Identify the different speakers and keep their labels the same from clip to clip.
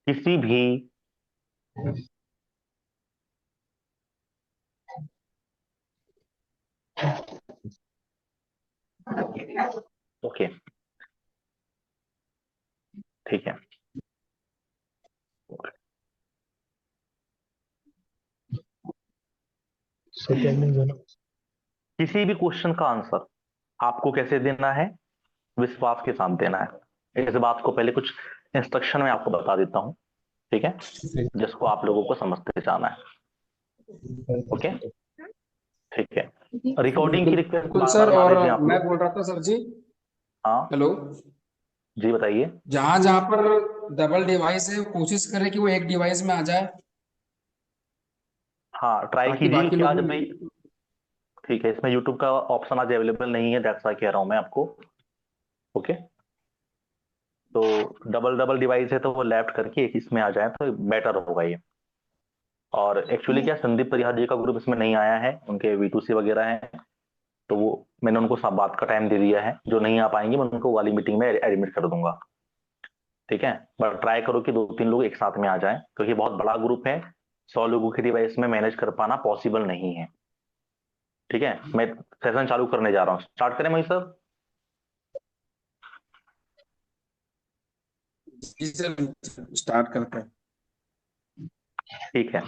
Speaker 1: किसी भी ओके, ठीक है।
Speaker 2: सेकेंड जो ना।
Speaker 1: किसी भी क्वेश्चन का आंसर आपको कैसे देना है? विश्वास के साथ देना है। इस बात को पहले कुछ इंस्ट्रक्शन में आपको बता देता हूँ, ठीक है, जिसको आप लोगों को समझते जाना है। ओके, ठीक है। रिकॉर्डिंग की
Speaker 3: बिल्कुल
Speaker 1: रिक्वेस्ट
Speaker 3: बिल्कुल
Speaker 1: बार बार
Speaker 3: सर।
Speaker 1: ना
Speaker 3: और
Speaker 1: भेजें आप
Speaker 3: मैं
Speaker 1: लोग।
Speaker 3: बोल रहा था सर जी।
Speaker 1: हाँ,
Speaker 3: हेलो।
Speaker 1: जी बताइए।
Speaker 3: जहां जहां पर डबल डिवाइस है कोशिश करें कि वो एक डिवाइस में आ जाए,
Speaker 1: हाँ, ट्राई
Speaker 3: ताकि
Speaker 1: कीजिए
Speaker 3: बाकी
Speaker 1: कि
Speaker 3: लोग
Speaker 1: आज
Speaker 3: भी।
Speaker 1: भाई, ठीक है, इसमें यूट्यूब का ऑप्शन आज अवेलेबल नहीं है, दैट्स व्हाई कह रहा हूँ मैं आपको। ओके, तो डबल डबल डिवाइस है तो वो लेफ्ट करके एक इसमें आ जाए तो बेटर होगा ये। और एक्चुअली क्या, संदीप परिहार जी का ग्रुप इसमें नहीं आया है, उनके V2C वगैरह हैं, तो वो मैंने उनको सब बात का टाइम दे दिया है, जो नहीं आ पाएंगे मैं उनको वाली मीटिंग में एडमिट कर दूंगा। ठीक है, बट ट्राई करो कि 2-3 लोग एक साथ में आ जाएं, क्योंकि बहुत बड़ा ग्रुप है, 100 लोगों की डिवाइस में मैनेज कर पाना पॉसिबल नहीं है। ठीक है, मैं सेशन चालू करने जा रहा हूँ, स्टार्ट करें मई सर?
Speaker 3: जी सर, स्टार्ट करते हैं।
Speaker 1: ठीक है,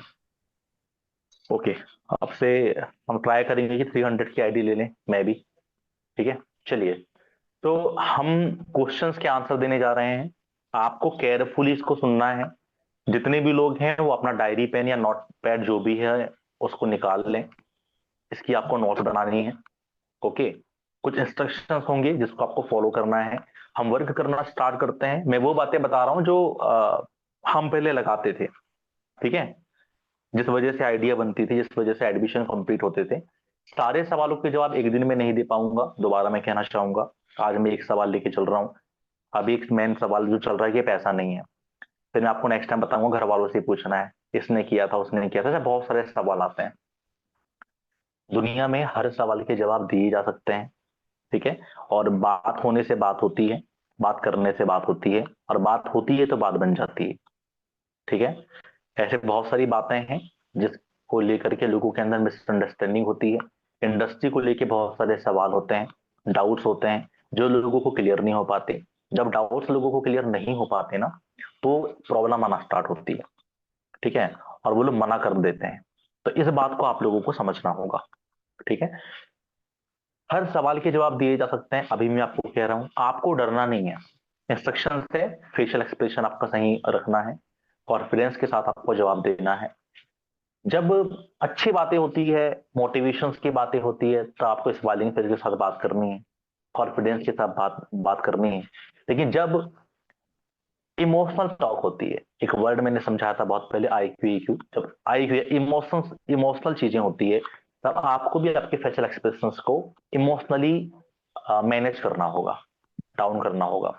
Speaker 1: ओके। अब से हम ट्राई करेंगे कि 300 की आईडी ले लें, मैं भी। ठीक है, चलिए। तो हम क्वेश्चंस के आंसर देने जा रहे हैं, आपको केयरफुली इसको सुनना है। जितने भी लोग हैं वो अपना डायरी पेन या नोट पैड जो भी है उसको निकाल लें, इसकी आपको नोट बनानी है। ओके, कुछ इंस्ट्रक्शंस होंगे जिसको आपको फॉलो करना है। हम वर्क करना स्टार्ट करते हैं, मैं वो बातें बता रहा हूं जो हम पहले लगाते थे। ठीक है, जिस वजह से आइडिया बनती थी, जिस वजह से एडमिशन कंप्लीट होते थे। सारे सवालों के जवाब एक दिन में नहीं दे पाऊंगा, दोबारा मैं कहना चाहूंगा। आज मैं एक सवाल लेके चल रहा हूँ। अभी एक मेन सवाल जो चल रहा है कि पैसा नहीं है, फिर मैं आपको नेक्स्ट टाइम बताऊंगा घर वालों से पूछना है, इसने किया था उसने किया था, ऐसे बहुत सारे सवाल आते हैं। दुनिया में हर सवाल के जवाब दिए जा सकते हैं। ठीक है, और बात होने से बात होती है, बात करने से बात होती है, और बात होती है तो बात बन जाती है। ठीक है, ऐसे बहुत सारी बातें हैं जिसको लेकर के लोगों के अंदर मिसअंडरस्टैंडिंग होती है। इंडस्ट्री को लेके बहुत सारे सवाल होते हैं, डाउट्स होते हैं जो लोगों को क्लियर नहीं हो पाते। जब डाउट्स लोगों को क्लियर नहीं हो पाते ना, तो प्रॉब्लम आना स्टार्ट होती है। ठीक है, और वो लोग मना कर देते हैं। तो इस बात को आप लोगों को समझना होगा। ठीक है, हर सवाल के जवाब दिए जा सकते हैं, अभी मैं आपको कह रहा हूं, आपको डरना नहीं है। इंस्ट्रक्शन से फेशियल एक्सप्रेशन आपका सही रखना है, कॉन्फिडेंस के साथ आपको जवाब देना है। जब अच्छी बातें होती है, मोटिवेशंस की बातें होती है, तो आपको स्माइलिंग फेस के साथ बात करनी है, कॉन्फिडेंस के साथ बात बात करनी है। लेकिन जब इमोशनल टॉक होती है, एक वर्ड मैंने समझाया था बहुत पहले, IQ EQ, जब IQ इमोशंस इमोशनल चीजें होती है, तब आपको भी आपके फेशियल एक्सप्रेशंस को इमोशनली मैनेज करना होगा, डाउन करना होगा।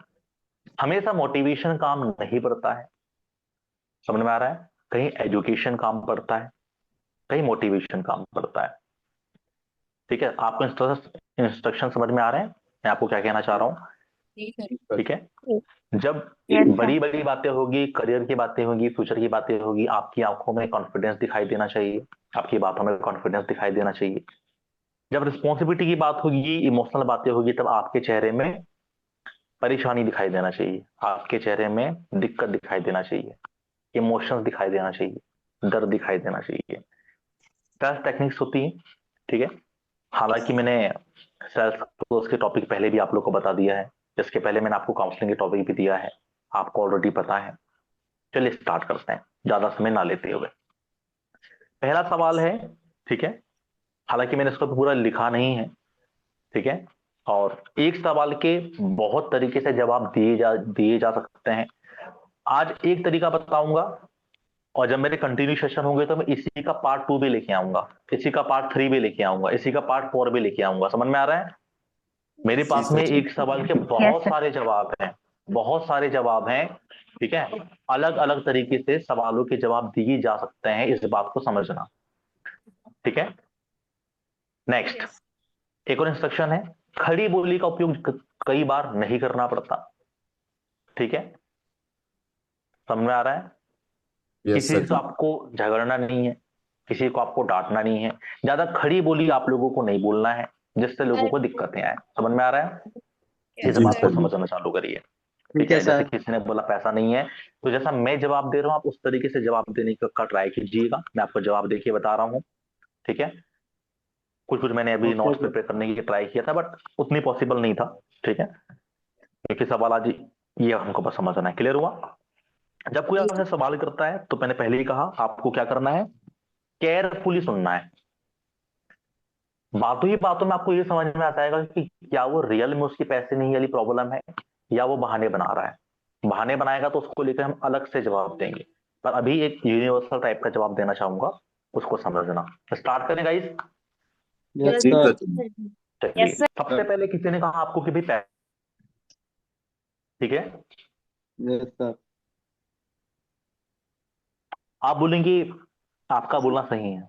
Speaker 1: हमेशा मोटिवेशन काम नहीं पड़ता है, समझ में आ रहा है? कहीं एजुकेशन काम पड़ता है, कहीं मोटिवेशन काम पड़ता है। ठीक है, आपको इंस्ट्रक्शन समझ में आ रहे हैं, मैं आपको क्या कहना चाह रहा हूँ? ठीक है, जब
Speaker 4: यस सर।
Speaker 1: बड़ी बड़ी बातें होगी, करियर की बातें होगी, फ्यूचर की बातें होगी, आपकी आंखों में कॉन्फिडेंस दिखाई देना चाहिए, आपकी बातों में कॉन्फिडेंस दिखाई देना चाहिए। जब रिस्पॉन्सिबिलिटी की बात होगी, इमोशनल बातें होगी, तब आपके चेहरे में परेशानी दिखाई देना चाहिए, आपके चेहरे में दिक्कत दिखाई देना चाहिए, इमोशंस दिखाई देना चाहिए, डर दिखाई देना चाहिए। 10 टेक्निक्स होती हैं। ठीक है, हालांकि मैंने सेल्फ ग्रोथ के टॉपिक पहले भी आप लोग को बता दिया है, इसके पहले मैंने आपको काउंसलिंग के टॉपिक भी दिया है, आपको ऑलरेडी पता है। चलिए स्टार्ट करते हैं, ज्यादा समय ना लेते हुए। पहला सवाल है, ठीक है, हालांकि मैंने इसको पूरा लिखा नहीं है। ठीक है, और एक सवाल के बहुत तरीके से जवाब दिए जा सकते हैं। आज एक तरीका बताऊंगा, और जब मेरे कंटिन्यू सेशन होंगे तो मैं इसी का पार्ट 2 भी लेके आऊंगा, इसी का पार्ट 3 भी लेके आऊंगा, इसी का पार्ट 4 भी लेके आऊंगा। समझ में आ रहा है? मेरे
Speaker 3: जी
Speaker 1: पास में
Speaker 3: सर।
Speaker 1: एक सवाल के
Speaker 4: यस
Speaker 1: बहुत
Speaker 4: सर।
Speaker 1: सारे जवाब हैं, बहुत सारे जवाब हैं। ठीक है, अलग अलग तरीके से सवालों के जवाब दिए जा सकते हैं, इस बात को समझना। ठीक है, नेक्स्ट, एक और इंस्ट्रक्शन है, खड़ी बोली का उपयोग कई बार नहीं करना पड़ता। ठीक है, समझ में आ रहा है?
Speaker 2: यस
Speaker 1: किसी
Speaker 2: सर
Speaker 1: से
Speaker 2: जी।
Speaker 1: आपको झगड़ना नहीं है, किसी को आपको डांटना नहीं है, ज्यादा खड़ी बोली आप लोगों को नहीं बोलना है जिससे लोगों को दिक्कतें आए। समझ में आ रहा है? इस
Speaker 2: जी
Speaker 1: बात को
Speaker 2: सर जी।
Speaker 1: समझना चालू करिए।
Speaker 4: ठीक
Speaker 1: ठीक
Speaker 4: है
Speaker 1: है, जैसे
Speaker 4: सर।
Speaker 1: किसी ने बोला पैसा नहीं है, तो जैसा मैं जवाब दे रहा हूँ आप उस तरीके से जवाब देने का ट्राई कीजिएगा। मैं आपको जवाब देके बता रहा हूँ। ठीक है, कुछ कुछ मैंने अभी
Speaker 4: ओके
Speaker 1: नोट्स
Speaker 4: सर।
Speaker 1: प्रिपेयर करने की ट्राई किया था, बट उतनी पॉसिबल नहीं था। ठीक है, क्योंकि सवाल आज ये हमको बस समझना है। क्लियर हुआ? जब कोई आपसे सवाल करता है तो मैंने पहले ही कहा आपको क्या करना है, केयरफुली सुनना है। बातों ही बातों में आपको ये समझ में आ जाएगा कि क्या वो रियल में उसकी पैसे नहीं वाली प्रॉब्लम है या वो बहाने बना रहा है। बहाने बनाएगा तो उसको लेकर हम अलग से जवाब देंगे, पर अभी एक यूनिवर्सल टाइप का जवाब देना चाहूंगा, उसको समझना। स्टार्ट करें गाइस?
Speaker 4: यस
Speaker 2: जी
Speaker 4: सर।
Speaker 2: सर जी।
Speaker 1: चलिए, सबसे
Speaker 4: सर।
Speaker 1: पहले किसी ने कहा आपको कि भाई पैसे, ठीक है,
Speaker 4: यस सर।
Speaker 1: आप बोलेंगे आपका बोलना सही है।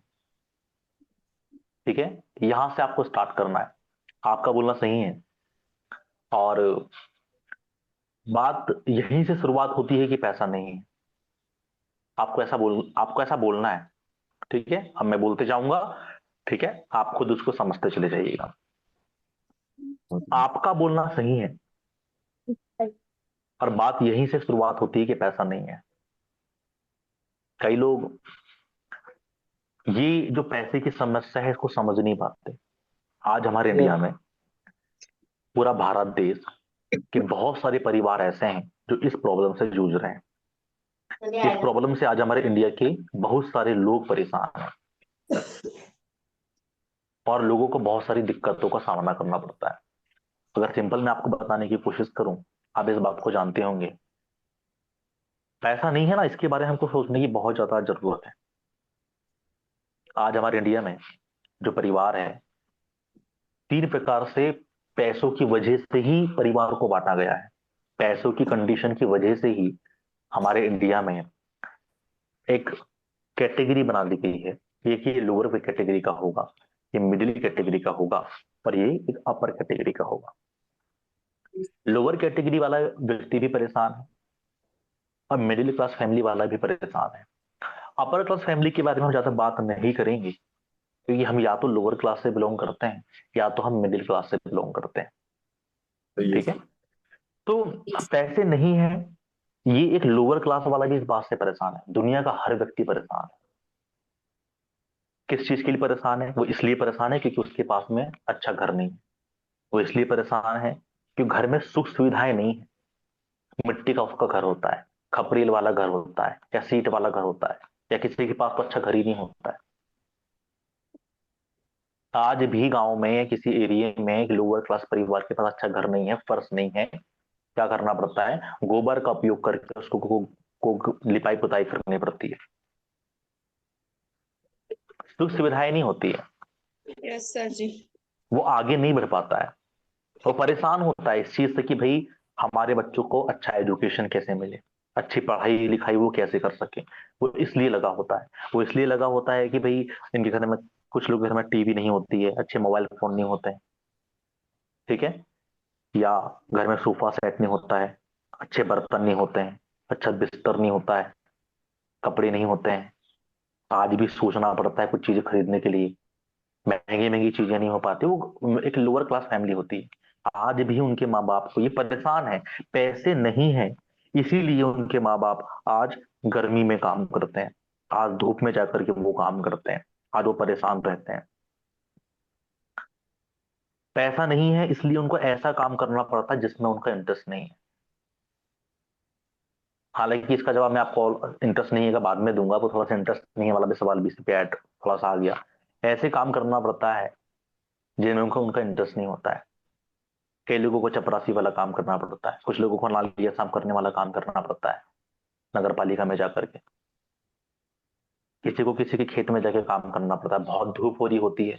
Speaker 1: ठीक है, यहां से आपको स्टार्ट करना है, आपका बोलना सही है। और बात यहीं से शुरुआत होती है कि पैसा नहीं है। आपको ऐसा बोलना है। ठीक है, अब मैं बोलते जाऊंगा। ठीक है, आप खुद उसको समझते चले जाइएगा। आपका बोलना सही है, और बात यहीं से शुरुआत होती है कि पैसा नहीं है। कई लोग ये जो पैसे की समस्या है इसको समझ नहीं पाते। आज हमारे इंडिया
Speaker 4: यस।
Speaker 1: में, पूरा भारत देश के बहुत सारे परिवार ऐसे हैं जो इस प्रॉब्लम से जूझ रहे हैं। इस प्रॉब्लम से आज हमारे इंडिया के बहुत सारे लोग परेशान हैं, और लोगों को बहुत सारी दिक्कतों का सामना करना पड़ता है। अगर सिंपल मैं आपको बताने की कोशिश करूं, आप इस बात को जानते होंगे, पैसा नहीं है ना, इसके बारे में हमको सोचने की बहुत ज्यादा जरूरत है। आज हमारे इंडिया में जो परिवार है, 3 प्रकार से पैसों की वजह से ही परिवार को बांटा गया है। पैसों की कंडीशन की वजह से ही हमारे इंडिया में एक कैटेगरी बना दी गई है। ये लोअर कैटेगरी का होगा, ये मिडिल कैटेगरी का होगा, और ये एक अपर कैटेगरी का होगा। लोअर कैटेगरी वाला व्यक्ति भी परेशान है, और मिडिल क्लास फैमिली वाला भी परेशान है। अपर क्लास फैमिली के बारे में हम ज्यादा बात नहीं करेंगे, क्योंकि हम या तो लोअर क्लास से बिलोंग करते हैं या तो हम मिडिल क्लास से बिलोंग करते हैं।
Speaker 2: सही है
Speaker 1: ठीक है,
Speaker 2: सर।
Speaker 1: तो पैसे नहीं है, ये एक लोअर क्लास वाला भी इस बात से परेशान है। दुनिया का हर व्यक्ति परेशान है। किस चीज के लिए परेशान है? वो इसलिए परेशान है क्योंकि उसके पास में अच्छा घर नहीं है। वो इसलिए परेशान है क्योंकि घर में सुख सुविधाएं नहीं है। मिट्टी का उसका घर होता है, खपरील वाला घर होता है, या सीट वाला घर होता है, या किसी के पास तो अच्छा घर ही नहीं होता है। आज भी गांव में या किसी एरिया में एक लोअर क्लास परिवार के पास अच्छा घर नहीं है, फर्श नहीं है, क्या करना पड़ता है? गोबर का उपयोग करके उसको को लिपाई पुताई करनी पड़ती है। सुख सुविधाएं नहीं होती है,
Speaker 5: यस सर जी।
Speaker 1: वो आगे नहीं बढ़ पाता है। वो परेशान होता है इस चीज से कि भाई हमारे बच्चों को अच्छा एजुकेशन कैसे मिले, अच्छी पढ़ाई लिखाई वो कैसे कर सके। वो इसलिए लगा होता है, वो इसलिए लगा होता है कि भाई इनके घर में, कुछ लोग के घर में टीवी नहीं होती है, अच्छे मोबाइल फोन नहीं होते हैं। ठीक है, या घर में सोफा सेट नहीं होता है, अच्छे बर्तन नहीं होते हैं, अच्छा बिस्तर नहीं होता है, कपड़े नहीं होते हैं। आज भी सोचना पड़ता है कुछ चीजें खरीदने के लिए, महंगी महंगी चीजें नहीं हो पाती। वो एक लोअर क्लास फैमिली होती है। आज भी उनके माँ बाप को ये परेशान है, पैसे नहीं है, इसीलिए उनके माँ बाप आज गर्मी में काम करते हैं, आज धूप में जाकर के वो काम करते हैं, आज वो परेशान रहते हैं। पैसा नहीं है इसलिए उनको ऐसा काम करना पड़ता है जिसमें उनका इंटरेस्ट नहीं है। हालांकि इसका जवाब मैं आपको इंटरेस्ट नहीं है का बाद में दूंगा, वो थोड़ा सा इंटरेस्ट नहीं है वाला भी सवाल भी इस पे ऐड थोड़ा सा आ गया। ऐसे काम करना पड़ता है जिनमें उनका उनका इंटरेस्ट नहीं होता है। कई लोगों को चपरासी वाला काम करना पड़ता है, कुछ लोगों को नालियां साफ करने वाला काम करना पड़ता है नगर पालिका में जाकर के। किसी को किसी के खेत में जाके काम करना पड़ता है, बहुत धूप हो रही होती है,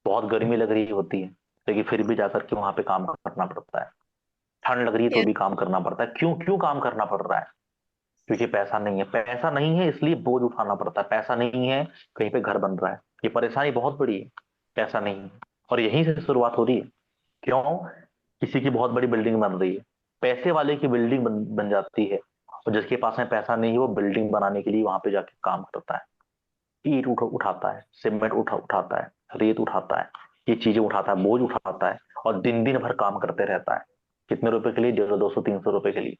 Speaker 1: बहुत गर्मी लग रही होती है, लेकिन फिर भी जाकर के वहां पे काम करना पड़ता है। ठंड लग रही है तो
Speaker 5: यस।
Speaker 1: भी काम करना पड़ता है। क्यों क्यों काम करना पड़ रहा है? क्योंकि पैसा नहीं है। पैसा नहीं है इसलिए बोझ उठाना पड़ता है। पैसा नहीं है, कहीं पे घर बन रहा है, ये परेशानी बहुत बड़ी है। पैसा नहीं है, और यहीं से शुरुआत हो रही है। क्यों? किसी की बहुत बड़ी बिल्डिंग बन रही है, पैसे वाले की बिल्डिंग बन जाती है, और जिसके पास में पैसा नहीं है वो बिल्डिंग बनाने के लिए वहां पे जाके काम करता है, ईंट उठाता है, सीमेंट उठाता है, रेत उठाता है, ये चीजें उठाता है, बोझ उठाता है, और दिन दिन भर काम करते रहता है। कितने रुपए के लिए? 150, 200, 300 रुपए के लिए।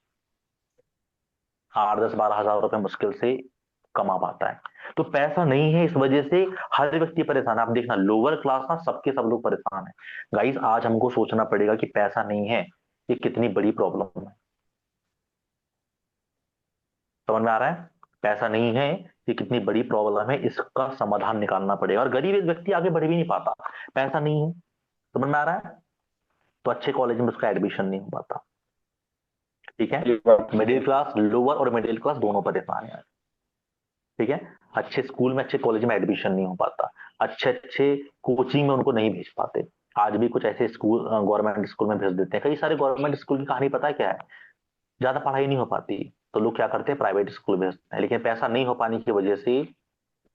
Speaker 1: 8, 10, 12 हजार रुपए मुश्किल से कमा पाता है। तो पैसा नहीं है, इस वजह से हर व्यक्ति परेशान है। आप देखना, लोअर क्लास ना सबके सब लोग परेशान है। गाइस, आज हमको सोचना पड़ेगा कि पैसा नहीं है ये कितनी बड़ी प्रॉब्लम है। समझ में आ रहा है? पैसा नहीं है ये कितनी बड़ी प्रॉब्लम है, इसका समाधान निकालना पड़ेगा। और गरीब एक व्यक्ति आगे बढ़ भी नहीं पाता, पैसा नहीं है। समझ में आ रहा है? तो अच्छे कॉलेज में उसका एडमिशन नहीं हो पाता। ठीक है?
Speaker 2: ये बात तो
Speaker 1: मिडिल
Speaker 2: है।
Speaker 1: क्लास, लोअर और मिडिल क्लास दोनों परेशान है। ठीक है? अच्छे स्कूल में, अच्छे कॉलेज में एडमिशन नहीं हो पाता, अच्छे अच्छे कोचिंग में उनको नहीं भेज पाते। आज भी कुछ ऐसे स्कूल गवर्नमेंट स्कूल में भेज देते हैं। कई सारे गवर्नमेंट स्कूल की कहानी पता है क्या है? ज्यादा पढ़ाई नहीं हो पाती तो लोग क्या करते हैं, प्राइवेट स्कूल भेजते हैं। लेकिन पैसा नहीं हो पाने की वजह से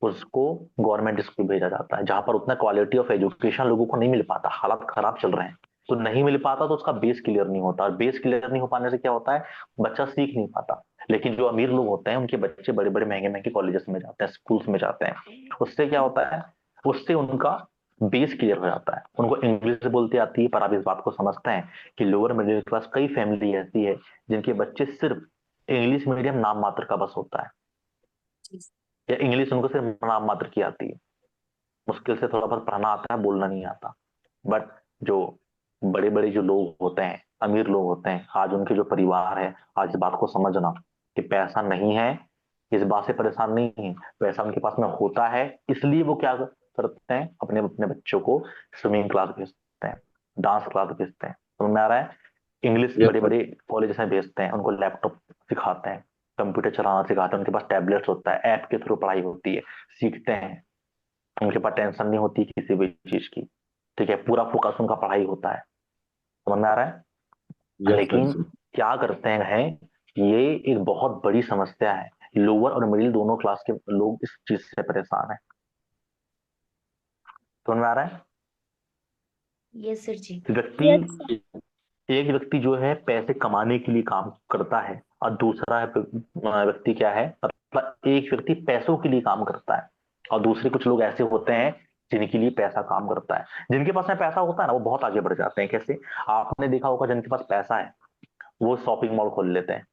Speaker 1: उसको गवर्नमेंट स्कूल भेजा जाता है, जहां पर उतना क्वालिटी ऑफ एजुकेशन लोगों को नहीं मिल पाता, हालात खराब चल रहे हैं। तो नहीं मिल पाता तो उसका बेस क्लियर नहीं होता, और बेस क्लियर नहीं हो पाने से क्या होता है, बच्चा सीख नहीं पाता। लेकिन जो अमीर लोग होते हैं उनके बच्चे बड़े बड़े महंगे महंगे कॉलेजेस में जाते हैं, स्कूल्स में जाते हैं। उससे क्या होता है, उससे उनका बेस क्लियर हो जाता है, उनको इंग्लिश बोलते आती है। पर आप इस बात को समझते हैं कि लोअर मिडिल क्लास कई फैमिली ऐसी है जिनके बच्चे सिर्फ इंग्लिश मीडियम नाम मात्र का बस होता है, या इंग्लिश उनको सिर्फ नाम मात्र की आती है, मुश्किल से थोड़ा बहुत पढ़ना आता है, बोलना नहीं आता। बट जो बड़े बड़े जो लोग होते हैं, अमीर लोग होते हैं, आज उनके जो परिवार है, आज इस बात को समझना कि पैसा नहीं है, इस बात से परेशान नहीं है। पैसा उनके पास में होता है, इसलिए वो क्या करते हैं, अपने अपने बच्चों को स्विमिंग क्लास भेजते हैं, डांस क्लास भेजते हैं। समझ में आ रहा है? इंग्लिश
Speaker 2: ये
Speaker 1: बड़े
Speaker 2: तो
Speaker 1: बड़े कॉलेज में भेजते हैं, उनको लैपटॉप सिखाते हैं, कंप्यूटर चलाना सिखाते हैं, उनके पास टैबलेट्स होता है, ऐप के थ्रू पढ़ाई होती है, सीखते हैं। उनके पास टेंशन नहीं होती किसी भी चीज की। ठीक है? पूरा फोकस उनका पढ़ाई होता है। समझ में आ रहा है?
Speaker 2: यस सर
Speaker 1: लेकिन
Speaker 2: जी।
Speaker 1: क्या करते हैं, ये एक बहुत बड़ी समस्या है। लोअर और मिडिल दोनों क्लास के लोग इस चीज से परेशान है। समझ में आ रहा है?
Speaker 5: यस सर जी।
Speaker 1: व्यक्ति, एक व्यक्ति जो है पैसे कमाने के लिए काम करता है, और दूसरा व्यक्ति क्या है, मतलब एक व्यक्ति पैसों के लिए काम करता है, और दूसरे कुछ लोग ऐसे होते हैं जिनके लिए पैसा काम करता है। जिनके पास में पैसा होता है ना वो बहुत आगे बढ़ जाते हैं। कैसे? आपने देखा होगा, जिनके पास पैसा है वो शॉपिंग मॉल खोल लेते हैं।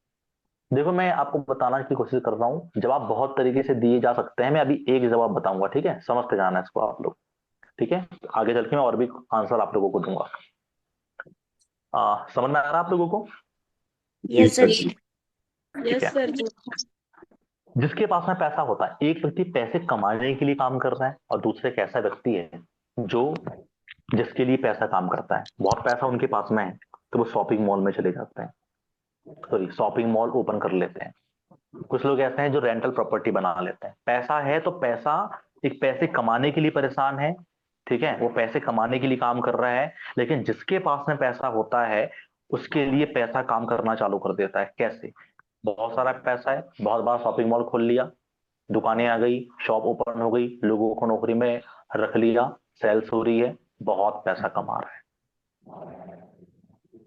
Speaker 1: देखो, मैं आपको बताना की कोशिश कर रहा हूँ, जवाब बहुत तरीके से दिए जा सकते हैं, मैं अभी एक जवाब बताऊंगा। ठीक है? समझते जाना इसको आप लोग। ठीक है? आगे चल के मैं और भी आंसर आप लोगों को दूंगा। समझ में आ रहा है आप लोगों को?
Speaker 2: जी
Speaker 5: यस
Speaker 2: सर
Speaker 5: सर
Speaker 2: जी।
Speaker 5: जी।
Speaker 1: ठीक है?
Speaker 6: सर जी।
Speaker 1: जिसके पास में पैसा होता है, एक व्यक्ति पैसे कमाने के लिए काम कर रहा है, और दूसरे एक ऐसा व्यक्ति है जो जिसके लिए पैसा काम करता है। बहुत पैसा उनके पास में है तो वो शॉपिंग मॉल में चले जाते हैं, सॉरी शॉपिंग मॉल ओपन कर लेते हैं। कुछ लोग ऐसे हैं जो रेंटल प्रॉपर्टी बना लेते हैं। पैसा है तो पैसा, एक पैसे कमाने के लिए परेशान है। ठीक है? वो पैसे कमाने के लिए काम कर रहा है। लेकिन जिसके पास में पैसा होता है उसके लिए पैसा काम करना चालू कर देता है। कैसे? बहुत सारा पैसा है, बहुत बड़ा शॉपिंग मॉल खोल लिया, दुकानें आ गई, शॉप ओपन हो गई, लोगों को नौकरी में रख लिया, सेल्स हो रही है, बहुत पैसा कमा रहा है,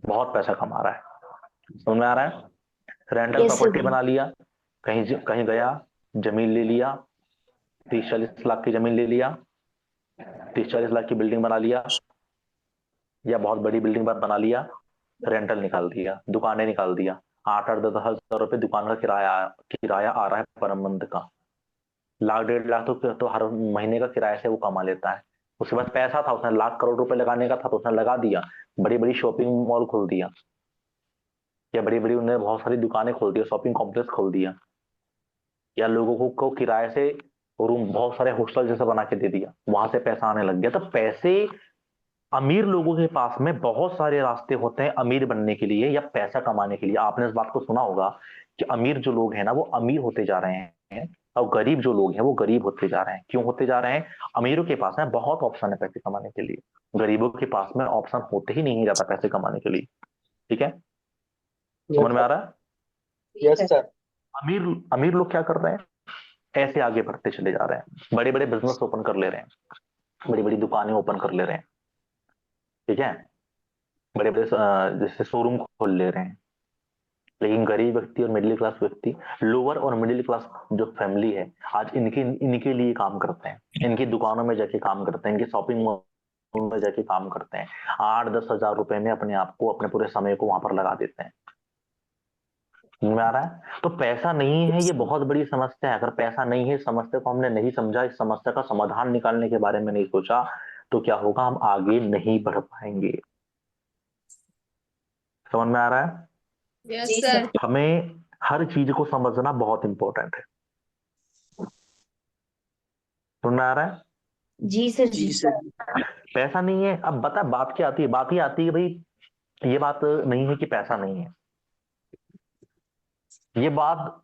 Speaker 1: बहुत पैसा कमा रहा है। समझ में आ रहा है? रेंटल
Speaker 5: यस सर
Speaker 1: प्रॉपर्टी
Speaker 5: जी।
Speaker 1: बना लिया, कहीं कहीं गया, जमीन ले लिया, 30, 40 लाख की जमीन ले लिया, 30, 40 लाख की बिल्डिंग बना लिया, या बहुत बड़ी बिल्डिंग बना लिया, रेंटल निकाल दिया, दुकानें निकाल दिया। 8, 8, 10 हजार रुपए दुकान का किराया किराया आ रहा है पर मंथ का। लाख 1.5 लाख तो हर महीने का किराए से वो कमा लेता है। उसके पास पैसा था, उसने लाख करोड़ रुपए लगाने का था तो उसने लगा दिया, बड़ी बड़ी शॉपिंग मॉल खोल दिया, या बड़ी बड़ी उन्होंने बहुत सारी दुकानें खोल दी, शॉपिंग कॉम्प्लेक्स खोल दिया, या लोगों को किराए से रूम, बहुत सारे हॉस्टल जैसा बना के दे दिया, वहां से पैसा आने लग गया। तो पैसे, अमीर लोगों के पास में बहुत सारे रास्ते होते हैं अमीर बनने के लिए या पैसा कमाने के लिए। आपने इस बात को सुना होगा कि अमीर जो लोग हैं ना वो अमीर होते जा रहे हैं, और गरीब जो लोग हैं वो गरीब होते जा रहे हैं। क्यों होते जा रहे हैं? अमीरों के पास में बहुत ऑप्शन है पैसे कमाने के लिए, गरीबों के पास में ऑप्शन होते ही नहीं ज्यादा पैसे कमाने के लिए। ठीक है? समझ
Speaker 4: यस
Speaker 1: में आ
Speaker 4: सर।
Speaker 1: रहा है?
Speaker 4: Yes sir.
Speaker 1: अमीर अमीर लोग क्या कर रहे हैं, ऐसे आगे बढ़ते चले जा रहे हैं, बड़े बड़े बिजनेस ओपन कर ले रहे हैं, बड़ी बड़ी दुकानें ओपन कर ले रहे हैं। ठीक है? बड़े बड़े जैसे शोरूम खोल ले रहे हैं, लेकिन गरीब व्यक्ति और मिडिल क्लास व्यक्ति, लोअर और मिडिल क्लास जो फैमिली है, आज इनके इनके लिए काम करते हैं, इनकी दुकानों में जाके काम करते हैं, इनके शॉपिंग मॉल में जाके काम करते हैं, 8-10 हजार रुपए में अपने आप को, अपने पूरे समय को वहां पर लगा देते हैं। समझ में आ रहा है? तो पैसा नहीं है, ये बहुत बड़ी समस्या है। अगर पैसा नहीं है, इस समस्या को हमने नहीं समझा, इस समस्या का समाधान निकालने के बारे में नहीं सोचा, तो क्या होगा, हम आगे नहीं बढ़ पाएंगे। समझ में आ रहा है?
Speaker 2: यस
Speaker 5: जी
Speaker 2: सर।
Speaker 5: सर।
Speaker 1: हमें हर चीज को समझना बहुत इंपॉर्टेंट है। समझ में आ रहा है?
Speaker 5: जी सर
Speaker 3: जी
Speaker 5: जी।
Speaker 3: सर।
Speaker 1: पैसा नहीं है, अब बता बात क्या आती है, बात ये आती है भाई, ये बात नहीं है कि पैसा नहीं है, ये बात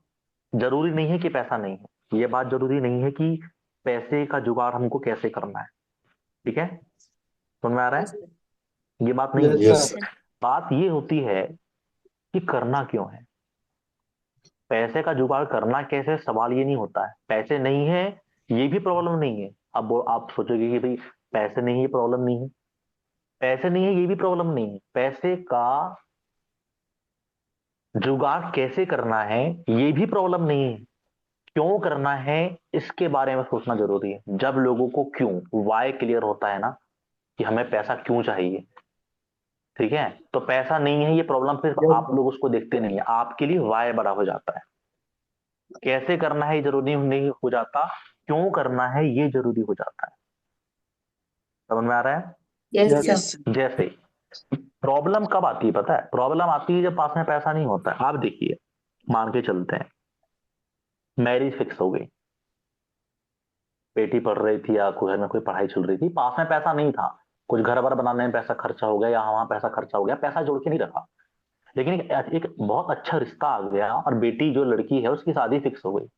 Speaker 1: जरूरी नहीं है कि पैसा नहीं है, ये बात जरूरी नहीं है कि पैसे का जुगाड़ हमको कैसे करना है। ठीक है? समझ में आ रहा है? ये बात नहीं
Speaker 4: यस
Speaker 1: है,
Speaker 2: यस
Speaker 4: सर।
Speaker 2: सर।
Speaker 1: बात ये होती है कि करना क्यों है। पैसे का जुगाड़ करना कैसे, सवाल ये नहीं होता है। पैसे नहीं है, ये भी प्रॉब्लम नहीं है। अब आप सोचोगे कि भाई पैसे नहीं है, प्रॉब्लम नहीं है। पैसे नहीं है, ये भी प्रॉब्लम नहीं है। पैसे का जुगाड़ कैसे करना है, ये भी प्रॉब्लम नहीं है। क्यों करना है, इसके बारे में सोचना जरूरी है। जब लोगों को क्यों, वाई क्लियर होता है ना, कि हमें पैसा क्यों चाहिए, ठीक है, तो पैसा नहीं है ये प्रॉब्लम, फिर
Speaker 4: यस
Speaker 1: आप
Speaker 4: सर।
Speaker 1: लोग उसको देखते नहीं है, आपके लिए वाई बड़ा हो जाता है। कैसे करना है ये जरूरी नहीं हो जाता, क्यों करना है ये जरूरी हो जाता है। समझ में आ रहा है?
Speaker 5: Yes
Speaker 4: yes
Speaker 5: sir.
Speaker 3: Yes sir.
Speaker 1: जैसे प्रॉब्लम कब आती है पता है? प्रॉब्लम आती है जब पास में पैसा नहीं होता है। आप देखिए, मान के चलते हैं मैरिज फिक्स हो गई, बेटी पढ़ रही थी या घर में कोई पढ़ाई चल रही थी, पास में पैसा नहीं था, कुछ घर वर बनाने में पैसा खर्चा हो गया, या वहां पैसा खर्चा हो गया, पैसा जोड़ के नहीं रखा, लेकिन एक बहुत अच्छा रिश्ता आ गया और बेटी जो लड़की है उसकी शादी फिक्स हो गई।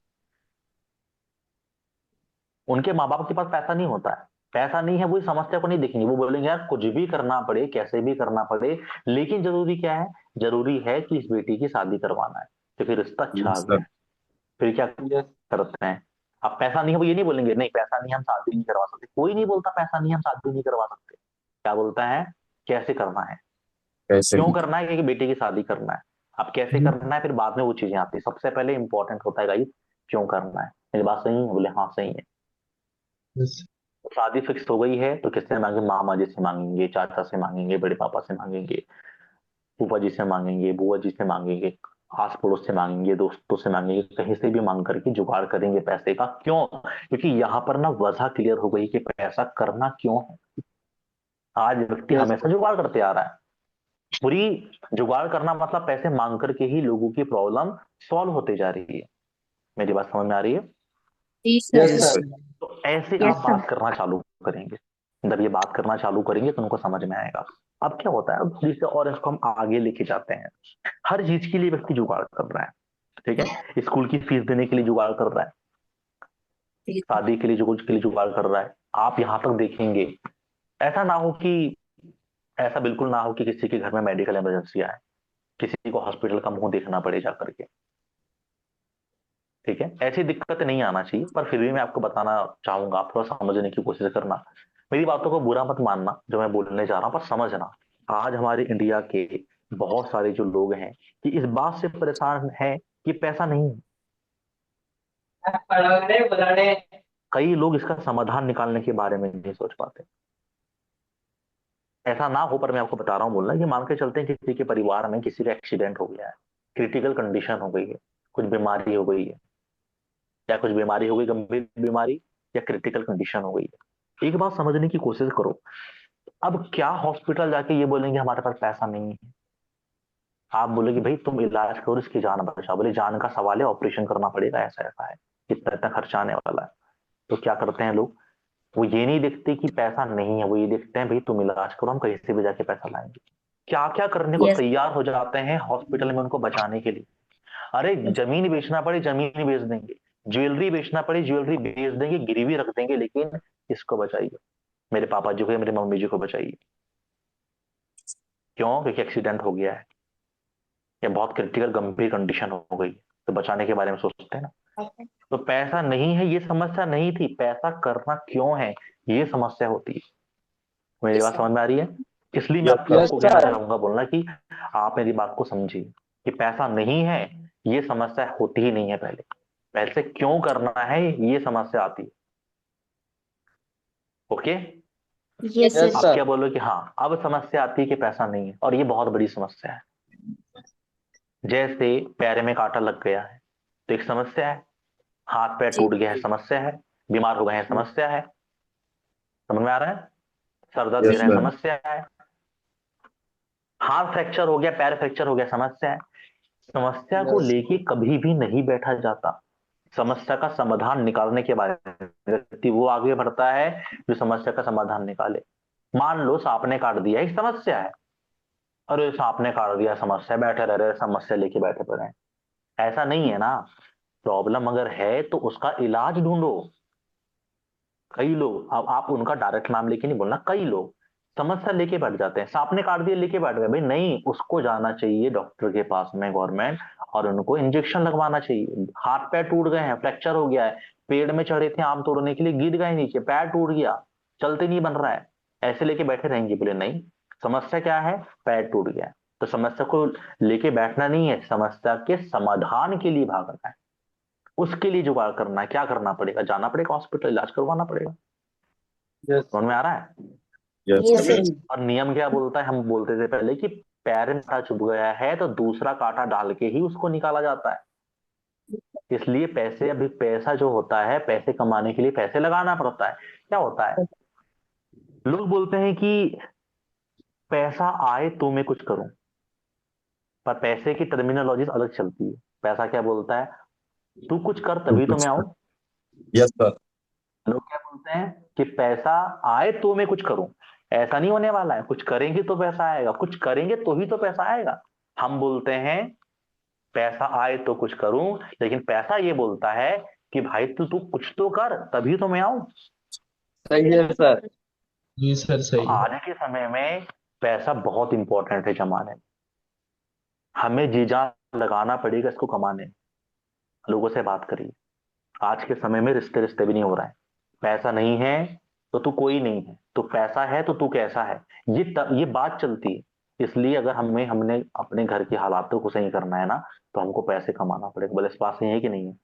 Speaker 1: उनके माँ बाप के पास पैसा नहीं होता है, पैसा नहीं है, वो इस समस्या को नहीं देखेंगे, वो बोलेंगे यार कुछ भी करना पड़े, कैसे भी करना पड़े, लेकिन जरूरी क्या है, जरूरी है कि इस बेटी की शादी करवाना है। तो फिर रिश्ता अच्छा आ
Speaker 2: यस
Speaker 1: गया,
Speaker 2: सर।
Speaker 1: फिर क्या
Speaker 4: यस।
Speaker 1: करते हैं? अब पैसा नहीं है, वो ये नहीं बोलेंगे नहीं पैसा नहीं हम शादी नहीं करवा सकते, कोई नहीं बोलता पैसा नहीं हम शादी नहीं करवा सकते। क्या बोलता है, कैसे करना है,
Speaker 2: पैसे
Speaker 1: क्यों
Speaker 2: की।
Speaker 1: करना है, क्योंकि बेटी की शादी करना है। अब कैसे करना है फिर बाद में वो चीजें आती है, सबसे पहले इंपॉर्टेंट होता है गाइस, क्यों करना है। मेरी बात सही है? बोले हाँ सही है।
Speaker 4: यस।
Speaker 1: तो शादी फिक्स हो गई है तो किससे मांगे, मामा जी से मांगेंगे, चाचा से मांगेंगे, बड़े पापा से मांगेंगे, फूफा जी से मांगेंगे, बुआ जी से मांगेंगे, आस पड़ोस से मांगेंगे, दोस्तों से मांगेंगे, कहीं से भी मांग करके जुगाड़ करेंगे पैसे का। क्यों? क्योंकि यहाँ पर ना वजह क्लियर हो गई कि पैसा करना क्यों है। आज व्यक्ति
Speaker 4: यस
Speaker 1: हमेशा जुगाड़ करते आ रहा है, पूरी जुगाड़ करना मतलब पैसे मांग करके ही लोगों की प्रॉब्लम सॉल्व होते जा रही है। मेरी बात समझ में आ रही है?
Speaker 5: जी sir.
Speaker 4: Yes
Speaker 2: yes
Speaker 4: sir.
Speaker 2: Sir.
Speaker 1: तो ऐसे
Speaker 5: यस
Speaker 1: आप
Speaker 5: सर।
Speaker 1: बात करना चालू करेंगे, जब ये बात करना चालू करेंगे तो उनको समझ में आएगा। अब क्या होता है, अब थोड़ी सी और इसको हम आगे लेके जाते हैं। हर चीज के लिए व्यक्ति जुगाड़ कर रहा है, ठीक है, स्कूल की फीस देने के लिए जुगाड़ कर रहा है, शादी के लिए जुगाड़ कर रहा है। आप यहाँ तक देखेंगे, ऐसा ना हो कि ऐसा बिल्कुल ना हो कि किसी के घर में मेडिकल इमरजेंसी आए, किसी को हॉस्पिटल का मुंह देखना पड़े जा करके, ठीक है, ऐसी दिक्कत नहीं आना चाहिए। पर फिर भी मैं आपको बताना चाहूंगा, आप थोड़ा समझने की कोशिश करना, मेरी बातों को बुरा मत मानना जो मैं बोलने जा रहा हूं, पर समझना। आज हमारे इंडिया के बहुत सारे जो लोग हैं कि इस बात से परेशान हैं कि पैसा नहीं है। कई लोग इसका समाधान निकालने के बारे में नहीं सोच पाते। ऐसा ना हो, पर मैं आपको बता रहा हूँ बोलना, कि मान के चलते हैं किसी के परिवार में किसी का एक्सीडेंट हो गया है, क्रिटिकल कंडीशन हो गई है, कुछ बीमारी हो गई है, या कुछ बीमारी हो गई, गंभीर बीमारी, या क्रिटिकल कंडीशन हो गई है। एक बात समझने की कोशिश करो, अब क्या हॉस्पिटल जाके ये बोलेंगे हमारे पास पैसा नहीं है? आप बोलोगे भाई तुम इलाज करो, इसकी जान बचाओ, बोले जान का सवाल है, ऑपरेशन करना पड़ेगा, ऐसा ऐसा है, इतना इतना खर्चा आने वाला है। तो क्या करते हैं लोग, वो ये नहीं देखते कि पैसा नहीं है, वो ये देखते हैं भाई तुम इलाज करो, हम कहीं से भी जाके पैसा लाएंगे। क्या क्या करने को
Speaker 5: यस।
Speaker 1: तैयार हो जाते हैं हॉस्पिटल में उनको बचाने के लिए। अरे जमीन बेचना पड़े जमीन बेच देंगे, ज्वेलरी बेचना पड़े ज्वेलरी बेच देंगे, गिरवी रख देंगे, लेकिन किसको बचाइए, मेरे पापा जी को या मेरी मम्मी जी को बचाइए। क्यों? क्योंकि एक्सीडेंट हो गया है या बहुत क्रिटिकल गंभीर कंडीशन हो गई है, तो बचाने के बारे में सोचते हैं ना। तो पैसा नहीं है ये समस्या नहीं थी, पैसा करना क्यों है ये समस्या होती है। मेरी बात समझ में आ रही है? इसलिए मैं
Speaker 2: यस सर।
Speaker 4: यस
Speaker 1: आपको कहना
Speaker 4: सर।
Speaker 1: चाहूंगा बोलना कि आप मेरी बात को समझिए। कि पैसा नहीं है, ये समस्या होती ही नहीं है। पहले पैसे क्यों करना है, ये समस्या आती है। Okay,
Speaker 5: yes
Speaker 4: yes
Speaker 5: sir.
Speaker 1: आप
Speaker 4: सर।
Speaker 1: क्या बोलो कि हाँ अब समस्या आती है कि पैसा नहीं है, और ये बहुत बड़ी समस्या है। जैसे पैर में कांटा लग गया है तो एक समस्या है, हाथ पैर
Speaker 5: जी
Speaker 1: टूट गया है समस्या है, बीमार हो गए हैं समस्या है, समझ में आ रहा है, सर दर्द दे
Speaker 2: यस
Speaker 1: रहा है
Speaker 2: सर।
Speaker 1: समस्या है, हाथ फ्रैक्चर हो गया, पैर फ्रैक्चर हो गया समस्या है। समस्या को
Speaker 4: यस
Speaker 1: लेके कभी भी नहीं बैठा जाता। समस्या का समाधान निकालने के बाद व्यक्ति वो आगे बढ़ता है जो समस्या का समाधान निकाले। मान लो सांप ने काट दिया, एक समस्या है, अरे सांप ने काट दिया समस्या, बैठे रह रहे समस्या लेके बैठे पड़े हैं। ऐसा नहीं है ना, प्रॉब्लम अगर है तो उसका इलाज ढूंढो। कई लोग, अब आप उनका डायरेक्ट नाम लेके नहीं बोलना, कई लोग समस्या लेके बैठ जाते हैं, सांप ने काट दिया लेके बैठ गए। भाई नहीं, उसको जाना चाहिए डॉक्टर के पास में गवर्नमेंट, और उनको इंजेक्शन लगवाना चाहिए। हाथ पैर टूट गए हैं, फ्रैक्चर हो गया है, पेड़ में चढ़े थे आम तोड़ने के लिए, गिर गए नीचे, पैर टूट गया, चलते नहीं बन रहा है, ऐसे लेके बैठे रहेंगे? बोले नहीं, समस्या क्या है, पैर टूट गया है। तो समस्या को लेके बैठना नहीं है, समस्या के समाधान के लिए भागना है। उसके लिए जुगाड़ करना है, क्या करना पड़ेगा, जाना पड़ेगा हॉस्पिटल, इलाज करवाना पड़ेगा।
Speaker 4: यस
Speaker 1: समझ में आ रहा है?
Speaker 2: Yes
Speaker 5: yes
Speaker 2: sir.
Speaker 5: सर।
Speaker 1: और नियम क्या बोलता है, हम बोलते थे पहले कि पैर में कांटा चुभ गया है तो दूसरा कांटा डाल के ही उसको निकाला जाता है। इसलिए पैसे, अभी पैसा जो होता है, पैसे कमाने के लिए पैसे लगाना पड़ता है। क्या होता है, लोग बोलते हैं कि पैसा आए तो मैं कुछ करूं, पर पैसे की टर्मिनोलॉजी अलग चलती है। पैसा क्या बोलता है, तू कुछ कर
Speaker 2: तो
Speaker 1: तभी तो
Speaker 2: कुछ
Speaker 1: मैं आऊं।
Speaker 2: Yes sir.
Speaker 1: लोग क्या बोलते हैं कि पैसा आए तो मैं कुछ करूं। ऐसा नहीं होने वाला है, कुछ करेंगे तो पैसा आएगा, कुछ करेंगे तो ही तो पैसा आएगा। हम बोलते हैं पैसा आए तो कुछ करूं, लेकिन पैसा ये बोलता है कि भाई तू तू कुछ तो कर तभी तो मैं आऊं।
Speaker 4: सही है सर।
Speaker 6: जी सर
Speaker 1: तो
Speaker 6: सही है।
Speaker 1: आज के समय में पैसा बहुत इंपॉर्टेंट है जमाने में, हमें जी जान लगाना पड़ेगा इसको कमाने में। लोगों से बात करिए, आज के समय में रिश्ते रिश्ते भी नहीं हो रहा है। पैसा नहीं है तो तू कोई नहीं है, तो पैसा है तो तू कैसा है, ये बात चलती है। इसलिए अगर हमने हमने अपने घर के हालातों को सही करना है ना, तो हमको पैसे कमाना पड़ेगा। बोले इस बात सही है कि नहीं है?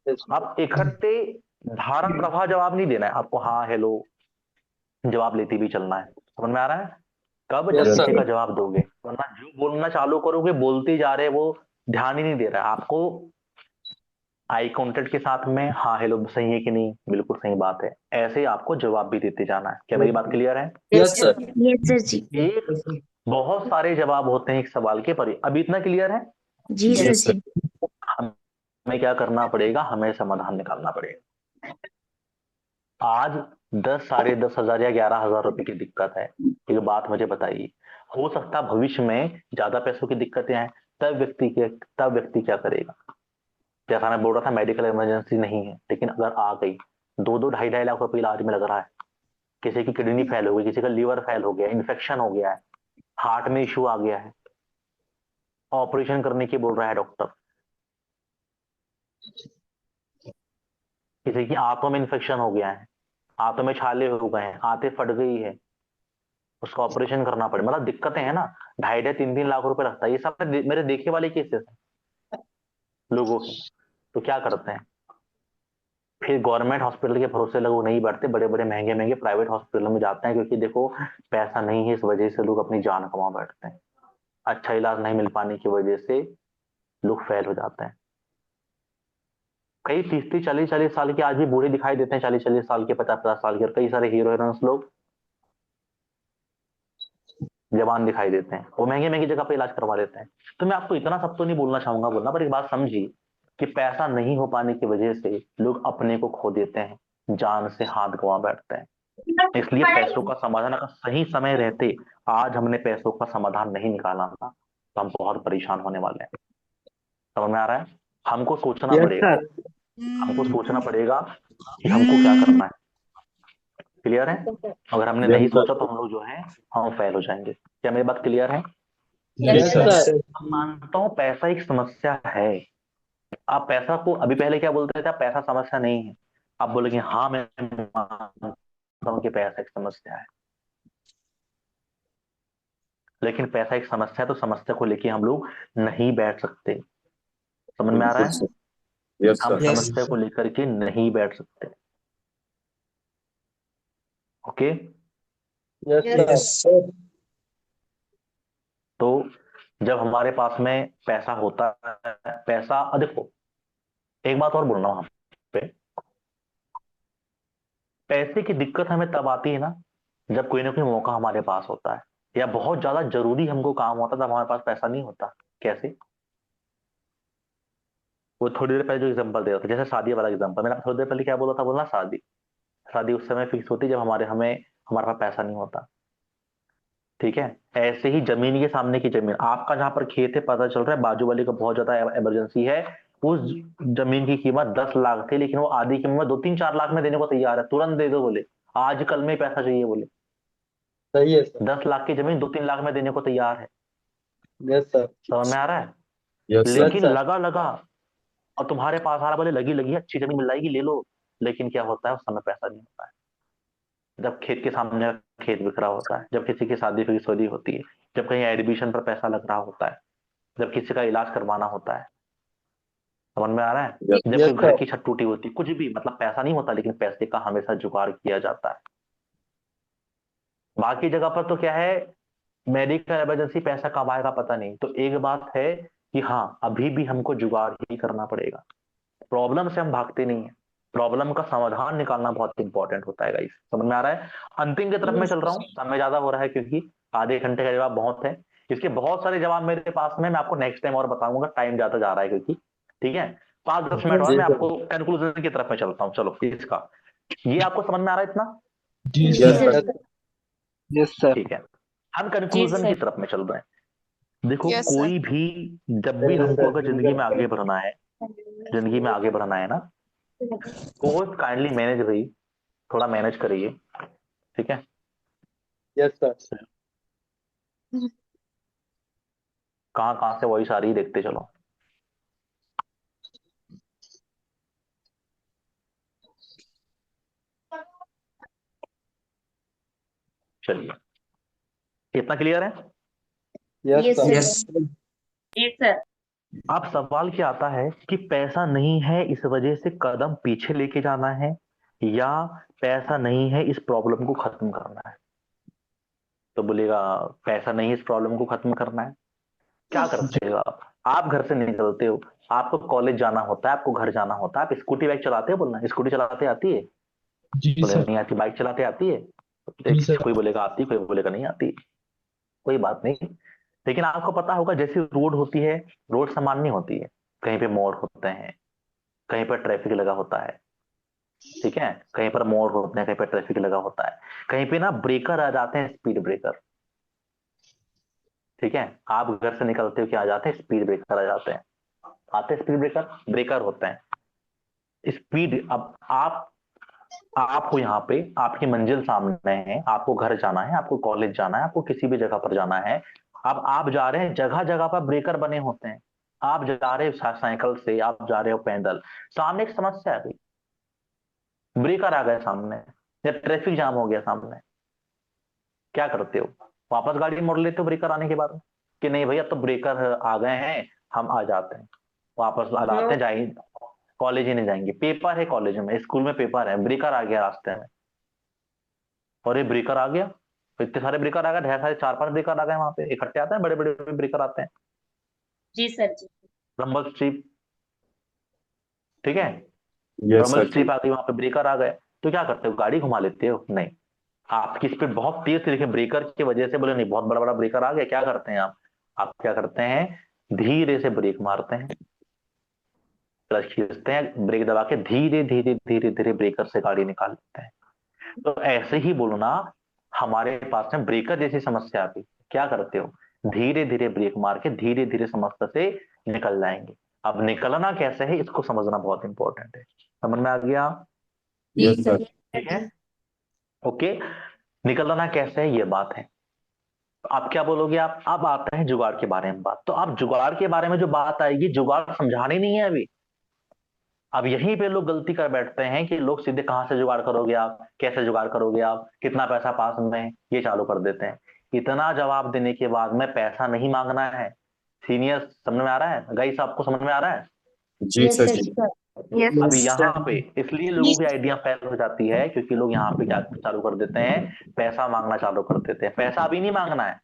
Speaker 4: यस
Speaker 1: आप इकट्ठे धारा प्रवाह जवाब नहीं देना है आपको, हाँ हेलो जवाब लेते भी चलना है। समझ में आ रहा है? कब, जब
Speaker 4: यस
Speaker 2: यस
Speaker 1: पीछे
Speaker 4: सर।
Speaker 1: का
Speaker 2: सर।
Speaker 1: जवाब दोगे, वरना जो बोलना चालू करोगे बोलते जा रहे वो ध्यान ही नहीं दे रहा है आपको। आई कांटेक्ट के साथ में हाँ हेलो सही है कि नहीं, बिल्कुल सही बात है, ऐसे ही आपको जवाब भी देते जाना है। क्या मेरी बात क्लियर है?
Speaker 5: Yes
Speaker 4: yes sir.
Speaker 5: Yes sir जी।
Speaker 1: एक, बहुत सारे जवाब होते हैं एक सवाल के, पर अभी इतना क्लियर है?
Speaker 5: जी सर
Speaker 2: यस सर।
Speaker 5: जी।
Speaker 1: हमें क्या करना पड़ेगा, हमें समाधान निकालना पड़ेगा। आज 10, 10,500 या 11,000 रुपए की दिक्कत है, एक बात मुझे बताइए, हो सकता है भविष्य में ज्यादा पैसों की दिक्कतें आए, तब व्यक्ति क्या करेगा? जैसा मैं बोल रहा था मेडिकल इमरजेंसी नहीं है, लेकिन अगर आ गई, 2-2, 2.5 लाख रुपए इलाज में लग रहा है। किसी की किडनी फेल हो गई, किसी का लीवर फेल हो गया, इन्फेक्शन हो गया है, हार्ट में इश्यू आ गया है, ऑपरेशन करने की बोल रहा है डॉक्टर। किसी की आंतों में इन्फेक्शन हो गया है, आंतों में छाले हो गए हैं, आंतें फट गई है, उसका ऑपरेशन करना पड़े, मतलब दिक्कतें हैं ना। 2.5-3-3 लाख रुपए लगता है, ये सब मेरे देखे वाले केसेस हैं लोगों के। तो क्या करते हैं, फिर गवर्नमेंट हॉस्पिटल के भरोसे लोग नहीं बैठते, बड़े बड़े महंगे महंगे प्राइवेट हॉस्पिटल में जाते हैं, क्योंकि देखो पैसा नहीं है, इस वजह से लोग अपनी जान गंवा बैठते हैं। अच्छा इलाज नहीं मिल पाने की वजह से लोग फेल हो जाते हैं। कई 30-30, 40-40 साल के आज भी बूढ़े दिखाई देते हैं, 40-40 साल के, 50-50 साल के, और कई सारे हीरो हीरोइंस लोग जवान दिखाई देते हैं, वो महंगे महंगी जगह पे इलाज करवा लेते हैं। तो मैं आपको इतना सब तो नहीं बोलना चाहूंगा बोलना, पर एक बात समझिए कि पैसा नहीं हो पाने की वजह से लोग अपने को खो देते हैं, जान से हाथ गंवा बैठते हैं। इसलिए पैसों का समाधान अगर सही समय रहते, आज हमने पैसों का समाधान नहीं निकाला था, तो हम बहुत परेशान होने वाले हैं। समझ में आ रहा है? हमको सोचना
Speaker 4: यस
Speaker 1: पड़ेगा,
Speaker 4: सर।
Speaker 1: हमको सोचना पड़ेगा कि हमको क्या करना है। क्लियर है? अगर हमने
Speaker 2: यस
Speaker 1: नहीं
Speaker 2: सर।
Speaker 1: सोचा तो हम लोग जो है हम फेल हो जाएंगे। क्या मेरी बात क्लियर है?
Speaker 6: Yes
Speaker 4: yes
Speaker 6: sir.
Speaker 4: सर।
Speaker 1: मैं मानता हूं पैसा एक समस्या है। आप पैसा को अभी पहले क्या बोलते थे, आप पैसा समस्या नहीं है, आप बोलेंगे हाँ मैं मानता हूं कि पैसा एक समस्या है। लेकिन पैसा एक समस्या है, तो समस्या को लेके हम लोग नहीं बैठ सकते। समझ में आ रहा
Speaker 2: बिल्कुल
Speaker 1: है?
Speaker 2: सर। यस
Speaker 1: हम
Speaker 2: सर।
Speaker 3: यस
Speaker 1: समस्या को लेकर के नहीं बैठ सकते। Okay.
Speaker 4: Yes
Speaker 5: Yes.
Speaker 4: Sir.
Speaker 3: Yes sir.
Speaker 1: तो जब हमारे पास में पैसा होता है, पैसा देखो, एक बात और बोलना वहां पे, पैसे की दिक्कत हमें तब आती है ना जब कोई ना कोई मौका हमारे पास होता है, या बहुत ज्यादा जरूरी हमको काम होता है, तब हमारे पास पैसा नहीं होता। कैसे? वो थोड़ी देर पहले जो एग्जांपल दे रहा था, जैसे शादी वाला एग्जांपल, मैंने थोड़ी देर पहले क्या बोला था? बोला शादी। शादी उस समय फिक्स होती है जब हमारे पास पैसा नहीं होता। ठीक है। ऐसे ही जमीन के सामने की जमीन, आपका जहां पर खेत है, पता चल रहा है बाजू वाले को बहुत ज्यादा इमरजेंसी है, उस जमीन की कीमत 10 लाख थी, लेकिन वो आधी कीमत 2-3-4 लाख में देने को तैयार है, तुरंत दे दो बोले, आज कल में पैसा चाहिए बोले।
Speaker 4: सही है सर।
Speaker 1: 10 लाख की जमीन 2-3 लाख में देने को तैयार है।
Speaker 4: Yes sir.
Speaker 1: समझ में आ रहा है?
Speaker 2: Yes sir.
Speaker 4: यस
Speaker 1: लेकिन
Speaker 4: सर।
Speaker 1: लगा लगा और तुम्हारे पास आ रहा, बोले लगी लगी है, अच्छी जमीन मिल जाएगी, ले लो। लेकिन क्या होता है, उस समय पैसा नहीं होता है। जब खेत के सामने खेत बिक रहा होता है, जब किसी की शादी फिक्स हो रही होती है, जब कहीं एडमिशन पर पैसा लग रहा होता है, जब किसी का इलाज करवाना होता है। समझ में आ रहा है?
Speaker 2: यस
Speaker 1: जब
Speaker 4: यस
Speaker 1: कोई घर
Speaker 4: सर।
Speaker 1: की छत टूटी होती है, कुछ भी, मतलब पैसा नहीं होता, लेकिन पैसे का हमेशा जुगाड़ किया जाता है। बाकी जगह पर तो क्या है, मेडिकल इमरजेंसी पैसा कब आएगा पता नहीं। तो एक बात है कि हाँ, अभी भी हमको जुगाड़ ही करना पड़ेगा। प्रॉब्लम से हम भागते नहीं है, प्रॉब्लम का समाधान निकालना बहुत इंपॉर्टेंट होता है गाइस। समझ में आ रहा है? अंतिम की तरफ मैं चल रहा हूँ, समय ज्यादा हो रहा है, क्योंकि आधे घंटे का जवाब बहुत है। इसके बहुत सारे जवाब मेरे पास में, मैं आपको नेक्स्ट टाइम और बताऊंगा, टाइम ज्यादा जा रहा है क्योंकि। ठीक है, 5-10 मिनट और
Speaker 4: जी
Speaker 1: मैं
Speaker 4: सर।
Speaker 1: आपको कंक्लूजन की तरफ में चलता हूँ। चलो इसका, ये आपको समझ में आ रहा है इतना?
Speaker 3: जी
Speaker 5: जी
Speaker 2: yes
Speaker 3: sir.
Speaker 5: Sir.
Speaker 2: Sir.
Speaker 4: Yes yes sir.
Speaker 1: ठीक है, हम
Speaker 5: जी
Speaker 1: कंक्लूजन की
Speaker 5: सर।
Speaker 1: तरफ में चल रहे हैं। देखो,
Speaker 6: यस सर।
Speaker 1: कोई भी, जब भी हमको अगर जिंदगी में आगे बढ़ना है, जिंदगी में आगे बढ़ना है ना, तो काइंडली मैनेज भाई, थोड़ा मैनेज करिए। ठीक है।
Speaker 4: Yes sir.
Speaker 1: कहाँ कहाँ से वॉइस आ रही है देखते चलो। चलिए, इतना क्लियर है?
Speaker 4: Yes
Speaker 5: yes
Speaker 4: sir.
Speaker 5: Sir.
Speaker 3: Yes
Speaker 5: yes sir.
Speaker 1: अब सवाल क्या आता है कि पैसा नहीं है इस वजह से कदम पीछे लेके जाना है, या पैसा नहीं है इस प्रॉब्लम को खत्म करना है? तो बोलेगा, पैसा नहीं है इस प्रॉब्लम को खत्म करना है। क्या करते हो आप घर से निकलते हो, आपको कॉलेज जाना होता है, आपको घर जाना होता है, आप स्कूटी बाइक चलाते हो? बोलना, स्कूटी चलाते आती है?
Speaker 3: जी
Speaker 1: बोले
Speaker 3: सर।
Speaker 1: नहीं आती। बाइक चलाते आती है?
Speaker 3: जी सर।
Speaker 1: कोई बोलेगा आती, कोई बोलेगा नहीं आती। कोई बात नहीं, लेकिन आपको पता होगा जैसी रोड होती है, रोड समान नहीं होती है, कहीं पे मोड़ होते हैं, कहीं पर ट्रैफिक लगा होता है। ठीक है, कहीं पर मोड़ होते हैं, कहीं पर ट्रैफिक लगा होता है, कहीं पे ना ब्रेकर आ जाते हैं, स्पीड ब्रेकर। ठीक है, आप घर से निकलते हो, क्या आ जाते हैं? स्पीड ब्रेकर आ जाते हैं। आते हैं स्पीड ब्रेकर, ब्रेकर होते हैं स्पीड। अब आप हो यहाँ पे, आपकी मंजिल सामने है, आपको घर जाना है, आपको कॉलेज जाना है, आपको किसी भी जगह पर जाना है। अब आप जा रहे हैं, जगह जगह पर ब्रेकर बने होते हैं। आप जा रहे हो साइकिल से, आप जा रहे हो पैदल, सामने एक समस्या है, ब्रेकर आ गए सामने, या ट्रैफिक जाम हो गया सामने, क्या करते हो? वापस गाड़ी मोड़ लेते हो ब्रेकर आने के बाद, कि नहीं भैया तो ब्रेकर आ गए हैं, हम आ जाते हैं, वापस आ
Speaker 5: नो।
Speaker 1: जाते हैं, जाएंगे कॉलेज ही नहीं जाएंगे, पेपर है कॉलेज में, स्कूल में पेपर है, ब्रेकर आ गया रास्ते में, और ये ब्रेकर आ गया, तो इतने सारे ब्रेकर आ गए, ढेर सारे 4-5 ब्रेकर आ गए, वहां पे इकट्ठे आते हैं, बड़े बड़े ब्रेकर आते हैं,
Speaker 5: जी सर। जी।
Speaker 1: Rumble strip. ठीक है,
Speaker 2: यस
Speaker 1: रंबल
Speaker 2: सर।
Speaker 1: स्ट्रिप आ गई, वहां पे ब्रेकर आ गए, तो क्या करते हो? गाड़ी घुमा लेते हो? नहीं, आपकी स्पीड बहुत तेज थी, लेकिन ब्रेकर की वजह से, बोले नहीं बहुत बड़ा बड़ा ब्रेकर आ गया, क्या करते हैं आप क्या करते हैं? धीरे से ब्रेक मारते हैं, क्लच खींचते हैं, ब्रेक दबा के धीरे धीरे धीरे धीरे ब्रेकर से गाड़ी निकाल लेते हैं। तो ऐसे ही बोलना, हमारे पास में ब्रेकर जैसी समस्या आती, क्या करते हो? धीरे धीरे ब्रेक मार के धीरे धीरे समस्या से निकल जाएंगे। अब निकलना कैसे है, इसको समझना बहुत इंपॉर्टेंट है। समझ में आ गया?
Speaker 5: जी
Speaker 2: यस
Speaker 5: सर।
Speaker 2: सर।
Speaker 1: ठीक है, ओके। निकलना कैसे है, ये बात है। तो आप क्या बोलोगे? आप अब आता है जुगाड़ के बारे में बात। तो आप जुगाड़ के बारे में जो बात आएगी, जुगाड़ समझाने नहीं है अभी। अब यहीं पे लोग गलती कर बैठते हैं कि लोग सीधे कहां से जुगाड़ करोगे आप, कैसे जुगाड़ करोगे आप, कितना पैसा पास में है, ये चालू कर देते हैं। इतना जवाब देने के बाद में पैसा नहीं मांगना है। सीनियर, समझ में आ रहा है गाइस? आपको समझ में आ रहा है?
Speaker 2: जी
Speaker 5: यस
Speaker 2: सर
Speaker 5: सर
Speaker 2: जी।
Speaker 5: जी। यस
Speaker 1: अब
Speaker 3: यस
Speaker 1: यहाँ
Speaker 3: सर।
Speaker 1: पे इसलिए लोगों की आइडिया फेल हो जाती है क्योंकि लोग यहाँ पे क्या चालू कर देते हैं, पैसा मांगना चालू कर देते हैं। पैसा अभी नहीं मांगना है।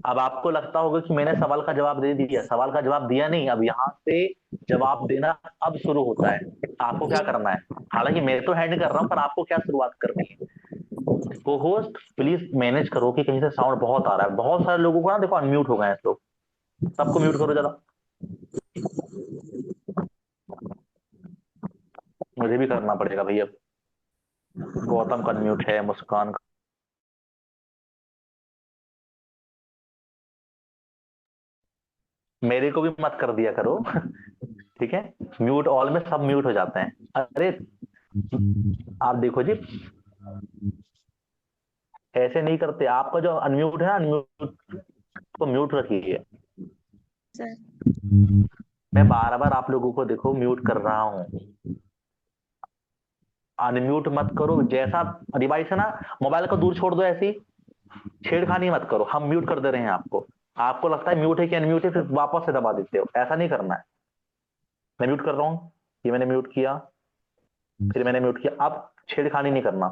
Speaker 1: अब आपको लगता होगा कि मैंने सवाल का जवाब दे दिया, सवाल का जवाब दिया नहीं, अब यहाँ से जवाब देना अब शुरू होता है। आपको क्या करना है? हालांकि मैं तो हैंड कर रहा हूँ, पर आपको क्या शुरुआत करनी है? को होस्ट प्लीज मैनेज करो कि कहीं से साउंड बहुत आ रहा है। बहुत सारे लोगों को ना देखो अनम्यूट हो गए हैं लोग, सबको म्यूट करो जरा। मुझे भी करना पड़ेगा भैया। गौतम का अनम्यूट है, मुस्कान का। मेरे को भी मत कर दिया करो। ठीक है, म्यूट ऑल में सब म्यूट हो जाते हैं। अरे आप देखो जी, ऐसे नहीं करते। आपका जो अनम्यूट है ना, अनम्यूट को म्यूट रखिए।
Speaker 5: सर
Speaker 1: मैं बार बार आप लोगों को देखो म्यूट कर रहा हूं। अनम्यूट मत करो। जैसा डिवाइस है ना, मोबाइल को दूर छोड़ दो, ऐसी छेड़खानी मत करो। हम म्यूट कर दे रहे हैं आपको, आपको लगता है म्यूट है कि अनम्यूट है, फिर वापस से दबा देते हो। ऐसा नहीं करना है। मैं म्यूट कर रहा हूं, ये मैंने म्यूट किया, फिर मैंने म्यूट किया। अब छेड़खानी नहीं करना।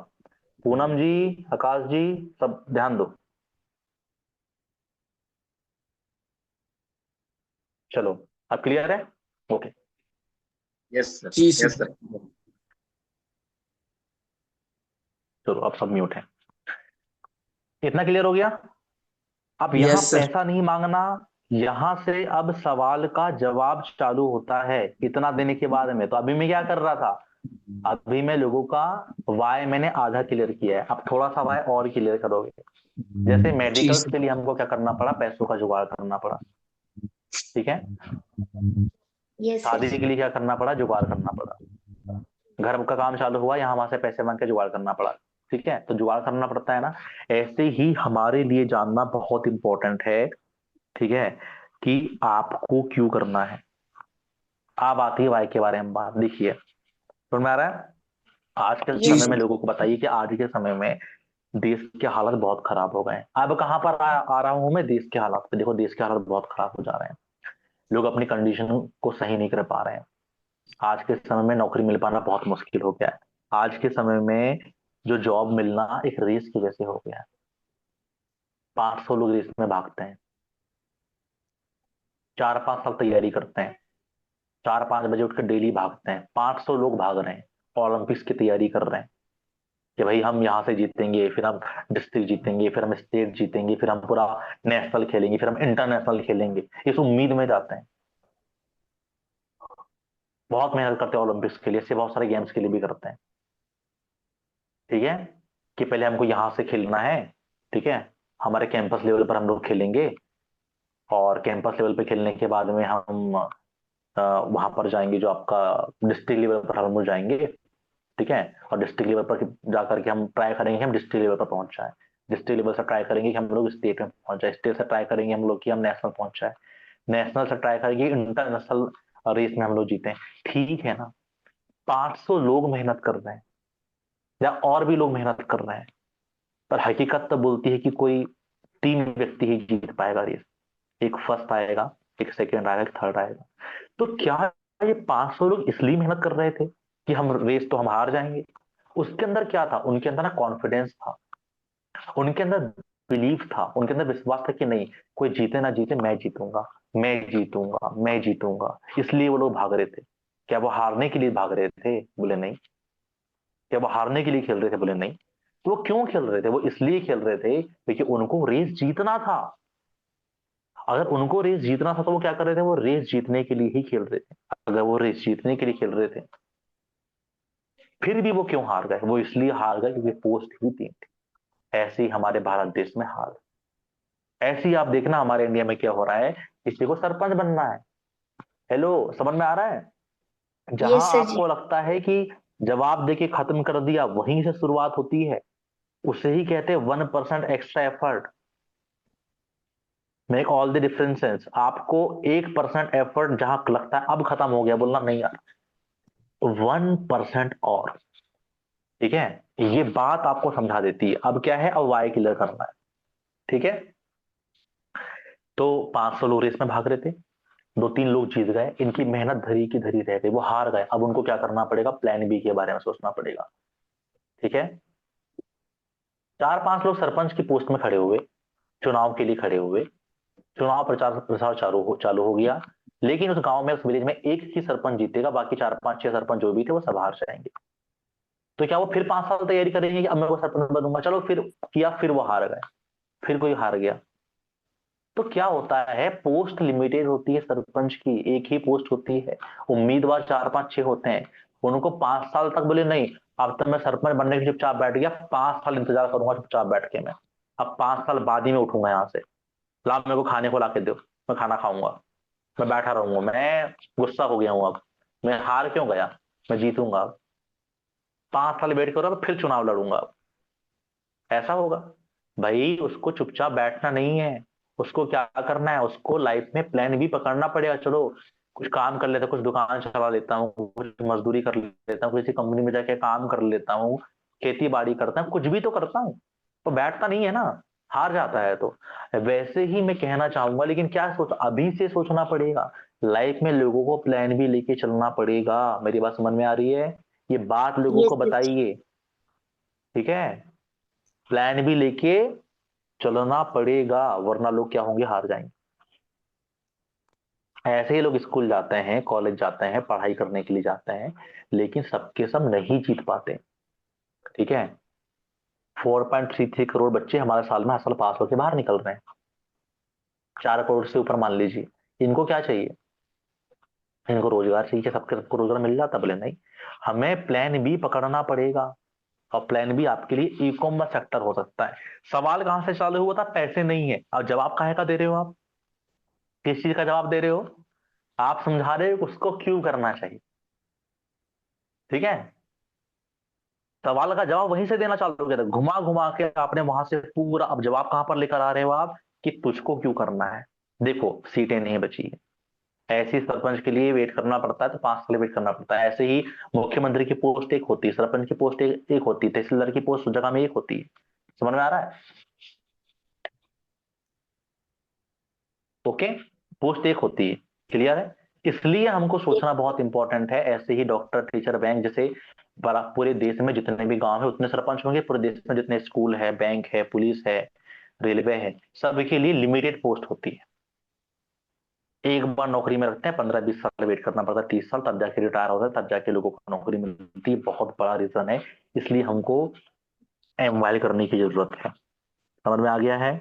Speaker 1: पूनम जी, आकाश जी, सब ध्यान दो। चलो, अब क्लियर है? ओके।
Speaker 2: Yes sir.
Speaker 3: जी
Speaker 2: यस
Speaker 3: सर।
Speaker 2: सर।
Speaker 1: चलो, अब सब म्यूट है। इतना क्लियर हो गया? अब यहाँ
Speaker 3: यस सर।
Speaker 1: पैसा नहीं मांगना, यहां से अब सवाल का जवाब चालू होता है इतना देने के बाद में। तो अभी मैं क्या कर रहा था? अभी मैं लोगों का वाई मैंने आधा क्लियर किया है, अब थोड़ा सा वाई और क्लियर करोगे। जैसे
Speaker 3: जी
Speaker 1: मेडिकल्स
Speaker 3: सर।
Speaker 1: के लिए हमको क्या करना पड़ा? पैसों का जुगाड़ करना पड़ा। ठीक है।
Speaker 5: यस सर
Speaker 1: शादी
Speaker 5: जी।
Speaker 1: के लिए क्या करना पड़ा? जुगाड़ करना पड़ा। घर का काम चालू हुआ, यहाँ वहां से पैसे मांग के जुगाड़ करना पड़ा। ठीक है, तो जुगाड़ करना पड़ता है ना। ऐसे ही हमारे लिए जानना बहुत इंपॉर्टेंट है, ठीक है, कि आपको क्यों करना है। अब आती है वाई के बारे में बात। देखिए, समझ में आ रहा है? आज के
Speaker 3: जी
Speaker 1: समय में
Speaker 3: सर।
Speaker 1: लोगों को बताइए कि आज के समय में देश के हालात बहुत खराब हो गए हैं। अब कहां पर आ रहा हूं मैं? देश के हालात पे। देखो, देश के हालात बहुत खराब हो जा रहे हैं। लोग अपनी कंडीशन को सही नहीं कर पा रहे हैं। आज के समय में नौकरी मिल पाना बहुत मुश्किल हो गया है। आज के समय में जो जॉब मिलना एक रेस की जैसे हो गया है। 500 लोग रेस में भागते हैं, 4-5 साल तैयारी करते हैं, 4-5 बजे उठकर डेली भागते हैं। 500 लोग भाग रहे हैं, ओलंपिक्स की तैयारी कर रहे हैं कि भाई हम यहाँ से जीतेंगे, फिर हम डिस्ट्रिक्ट जीतेंगे, फिर हम स्टेट जीतेंगे, फिर हम पूरा नेशनल खेलेंगे, फिर हम इंटरनेशनल खेलेंगे। इस उम्मीद में जाते हैं। बहुत मेहनत करते हैं ओलंपिक्स के लिए, से बहुत सारे गेम्स के लिए भी करते हैं। ठीक है, कि पहले हमको यहाँ से खेलना है। ठीक है, हमारे कैंपस लेवल पर हम लोग खेलेंगे, और कैंपस लेवल पे खेलने के बाद में हम वहां पर जाएंगे, जो आपका डिस्ट्रिक्ट लेवल पर हम लोग जाएंगे। ठीक है, और डिस्ट्रिक्ट लेवल पर जाकर के हम ट्राई करेंगे कि हम डिस्ट्रिक्ट लेवल पर पहुंच जाए। डिस्ट्रिक्ट लेवल से ट्राई करेंगे कि हम लोग स्टेट में पहुंच जाए। स्टेट से ट्राई करेंगे हम लोग कि हम नेशनल पहुंच जाए। नेशनल से ट्राई करेंगे इंटरनेशनल रेस में हम लोग जीते। ठीक है ना? 500 लोग मेहनत कर रहे हैं, या और भी लोग मेहनत कर रहे हैं, पर हकीकत तो बोलती है कि कोई 3 व्यक्ति ही जीत पाएगा रेस। एक फर्स्ट आएगा, एक सेकंड आएगा, एक थर्ड आएगा। तो क्या ये 500 लोग इसलिए मेहनत कर रहे थे कि हम रेस तो हम हार जाएंगे? उसके अंदर क्या था? उनके अंदर ना कॉन्फिडेंस था, उनके अंदर बिलीफ था, उनके अंदर विश्वास था कि नहीं, कोई जीते ना जीते मैं जीतूंगा, मैं जीतूंगा, मैं जीतूंगा। इसलिए वो लोग भाग रहे थे। क्या वो हारने के लिए भाग रहे थे? बोले नहीं। क्या वो हारने के लिए खेल रहे थे? बोले नहीं। तो वो क्यों खेल रहे थे? वो इसलिए खेल रहे थे क्योंकि उनको रेस जीतना था। अगर उनको रेस जीतना था तो वो क्या कर रहे थे? वो रेस जीतने के लिए ही खेल रहे थे। अगर वो रेस जीतने के लिए खेल रहे थे, फिर भी वो क्यों हार गए? वो इसलिए हार गए क्योंकि पोस्ट ही 3 थी। ऐसे ही हमारे भारत देश में हाल। ऐसे ही आप देखना हमारे इंडिया में क्या हो रहा है। किसी को सरपंच बनना है, हेलो, समझ में आ रहा है? जहां
Speaker 5: यस सर जी।
Speaker 1: आपको लगता है कि जवाब देके खत्म कर दिया, वहीं से शुरुआत होती है। उसे ही कहते हैं 1% extra effort make all the differences. आपको 1% एफर्ट जहां लगता है अब खत्म हो गया, बोलना नहीं यार, 1% और। ठीक है, ये बात आपको समझा देती है। अब क्या है? अब वाई क्लियर करना है। ठीक है। तो 500 लोग रेस में भाग रहे थे, 2-3 लोग जीत गए, इनकी मेहनत धरी की धरी रह गई, वो हार गए। अब उनको क्या करना पड़ेगा, प्लान बी के बारे में सोचना पड़ेगा। ठीक है। 4-5 लोग सरपंच की पोस्ट में खड़े हुए, चुनाव के लिए खड़े हुए, चुनाव प्रचार प्रसार चालू हो गया। लेकिन उस गांव में, उस विलेज में एक ही सरपंच जीतेगा, बाकी 4-5-6 सरपंच जो भी थे वो सब हार जाएंगे। तो क्या वो फिर 5 साल तैयारी करेंगे कि अब मैं वो सरपंच बनूंगा? चलो फिर किया, फिर वो हार गए, फिर कोई हार गया। तो क्या होता है, पोस्ट लिमिटेड होती है सरपंच की, एक ही पोस्ट होती है, उम्मीदवार 4-5-6 होते हैं। उनको 5 साल तक बोले नहीं, अब तक मैं सरपंच बनने के चुपचाप बैठ गया, 5 साल इंतजार करूंगा चुपचाप बैठ के मैं, अब 5 साल बाद ही मैं उठूंगा यहाँ से, ला मेरे को खाने को ला के दो, मैं खाना खाऊंगा, मैं बैठा रहूंगा, मैं गुस्सा हो गया हूं, अब मैं हार क्यों गया, मैं जीतूंगा अब, 5 साल वेट करो, अब फिर चुनाव लड़ूंगा अब। ऐसा होगा? भाई उसको चुपचाप बैठना नहीं है, उसको क्या करना है, उसको लाइफ में प्लान भी पकड़ना पड़ेगा। चलो कुछ काम कर लेता हूँ, कुछ दुकान चला लेता हूँ, कुछ मजदूरी कर लेता हूँ, किसी कंपनी में जाके काम कर लेता हूँ, खेती बाड़ी करता हूँ, कुछ भी तो करता हूँ। तो बैठता नहीं है ना, हार जाता है। तो वैसे ही मैं कहना चाहूंगा, लेकिन क्या सोच, अभी से सोचना पड़ेगा। लाइफ में लोगों को प्लान भी लेके चलना पड़ेगा। मेरी बात समझ में आ रही है? ये बात लोगों
Speaker 5: यस
Speaker 1: को
Speaker 5: सर जी।
Speaker 1: बताइए। ठीक है। प्लान भी लेके चलना पड़ेगा, वरना लोग क्या होंगे, हार जाएंगे। ऐसे ही लोग स्कूल जाते हैं, कॉलेज जाते हैं, पढ़ाई करने के लिए जाते हैं, लेकिन सबके सब नहीं जीत पाते। ठीक है। 4.33 करोड़ बच्चे हमारे साल में हर साल पास होकर बाहर निकल रहे हैं, 4 करोड़ से ऊपर मान लीजिए। इनको क्या चाहिए? इनको रोजगार चाहिए। सबके सबको रोजगार मिल जाता? बोले नहीं, हमें प्लान बी पकड़ना पड़ेगा। और प्लान बी आपके लिए ई कॉमर्स सेक्टर हो सकता है। सवाल कहां से चालू हुआ था? पैसे नहीं है। अब जवाब काहे का दे रहे हो आप? किस चीज का जवाब दे रहे हो? आप समझा रहे हो उसको क्यों करना चाहिए। ठीक है। सवाल का जवाब वहीं से देना चालू किया था, घुमा घुमा के आपने वहां से पूरा, अब जवाब कहां पर लेकर आ रहे हो आप, कि तुझको क्यों करना है। देखो सीटें नहीं बची है, ऐसे ही सरपंच के लिए वेट करना पड़ता है, तो 5 साल वेट करना पड़ता है। ऐसे ही मुख्यमंत्री की पोस्ट एक होती है, सरपंच की पोस्ट एक होती है, तहसीलदार की पोस्ट उस जगह में एक होती है। समझ में आ रहा है? ओके। पोस्ट एक होती है। क्लियर है? इसलिए हमको सोचना बहुत इंपॉर्टेंट है। ऐसे ही डॉक्टर, टीचर, बैंक जैसे बड़ा, पूरे देश में जितने भी गांव है उतने सरपंच होंगे, पूरे देश में जितने स्कूल है, बैंक है, पुलिस है, रेलवे है, सबके लिए लिमिटेड पोस्ट होती है। एक बार नौकरी में रखते हैं, 15-20 साल वेट करना पड़ता है, 30 साल, तब जाके रिटायर होता है, तब जाके लोगों को नौकरी मिलती है। बहुत बड़ा रीजन है। इसलिए हमको एमवाइल करने की जरूरत है। समझ में आ गया है?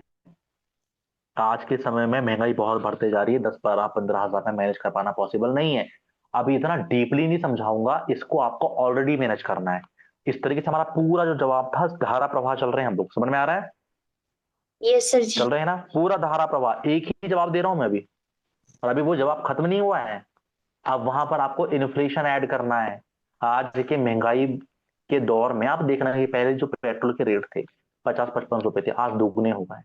Speaker 1: आज के समय में महंगाई बहुत बढ़ते जा रही है, 10-12-15 हजार में मैनेज कर पाना पॉसिबल नहीं है। अभी इतना डीपली नहीं समझाऊंगा, इसको आपको ऑलरेडी मैनेज करना है। इस तरीके से हमारा पूरा जो जवाब था, धारा प्रवाह चल रहे हैं हम लोग। समझ में आ रहा है?
Speaker 5: यस सर जी।
Speaker 1: चल रहे हैं ना, पूरा धारा प्रवाह, एक ही जवाब दे रहा हूं मैं अभी, और अभी वो जवाब खत्म नहीं हुआ है। अब वहां पर आपको इन्फ्लेशन ऐड करना है। आज के महंगाई के दौर में आप देखना कि पहले जो पेट्रोल के रेट थे 50-55 रुपए थे, आज दोगुने हो गए।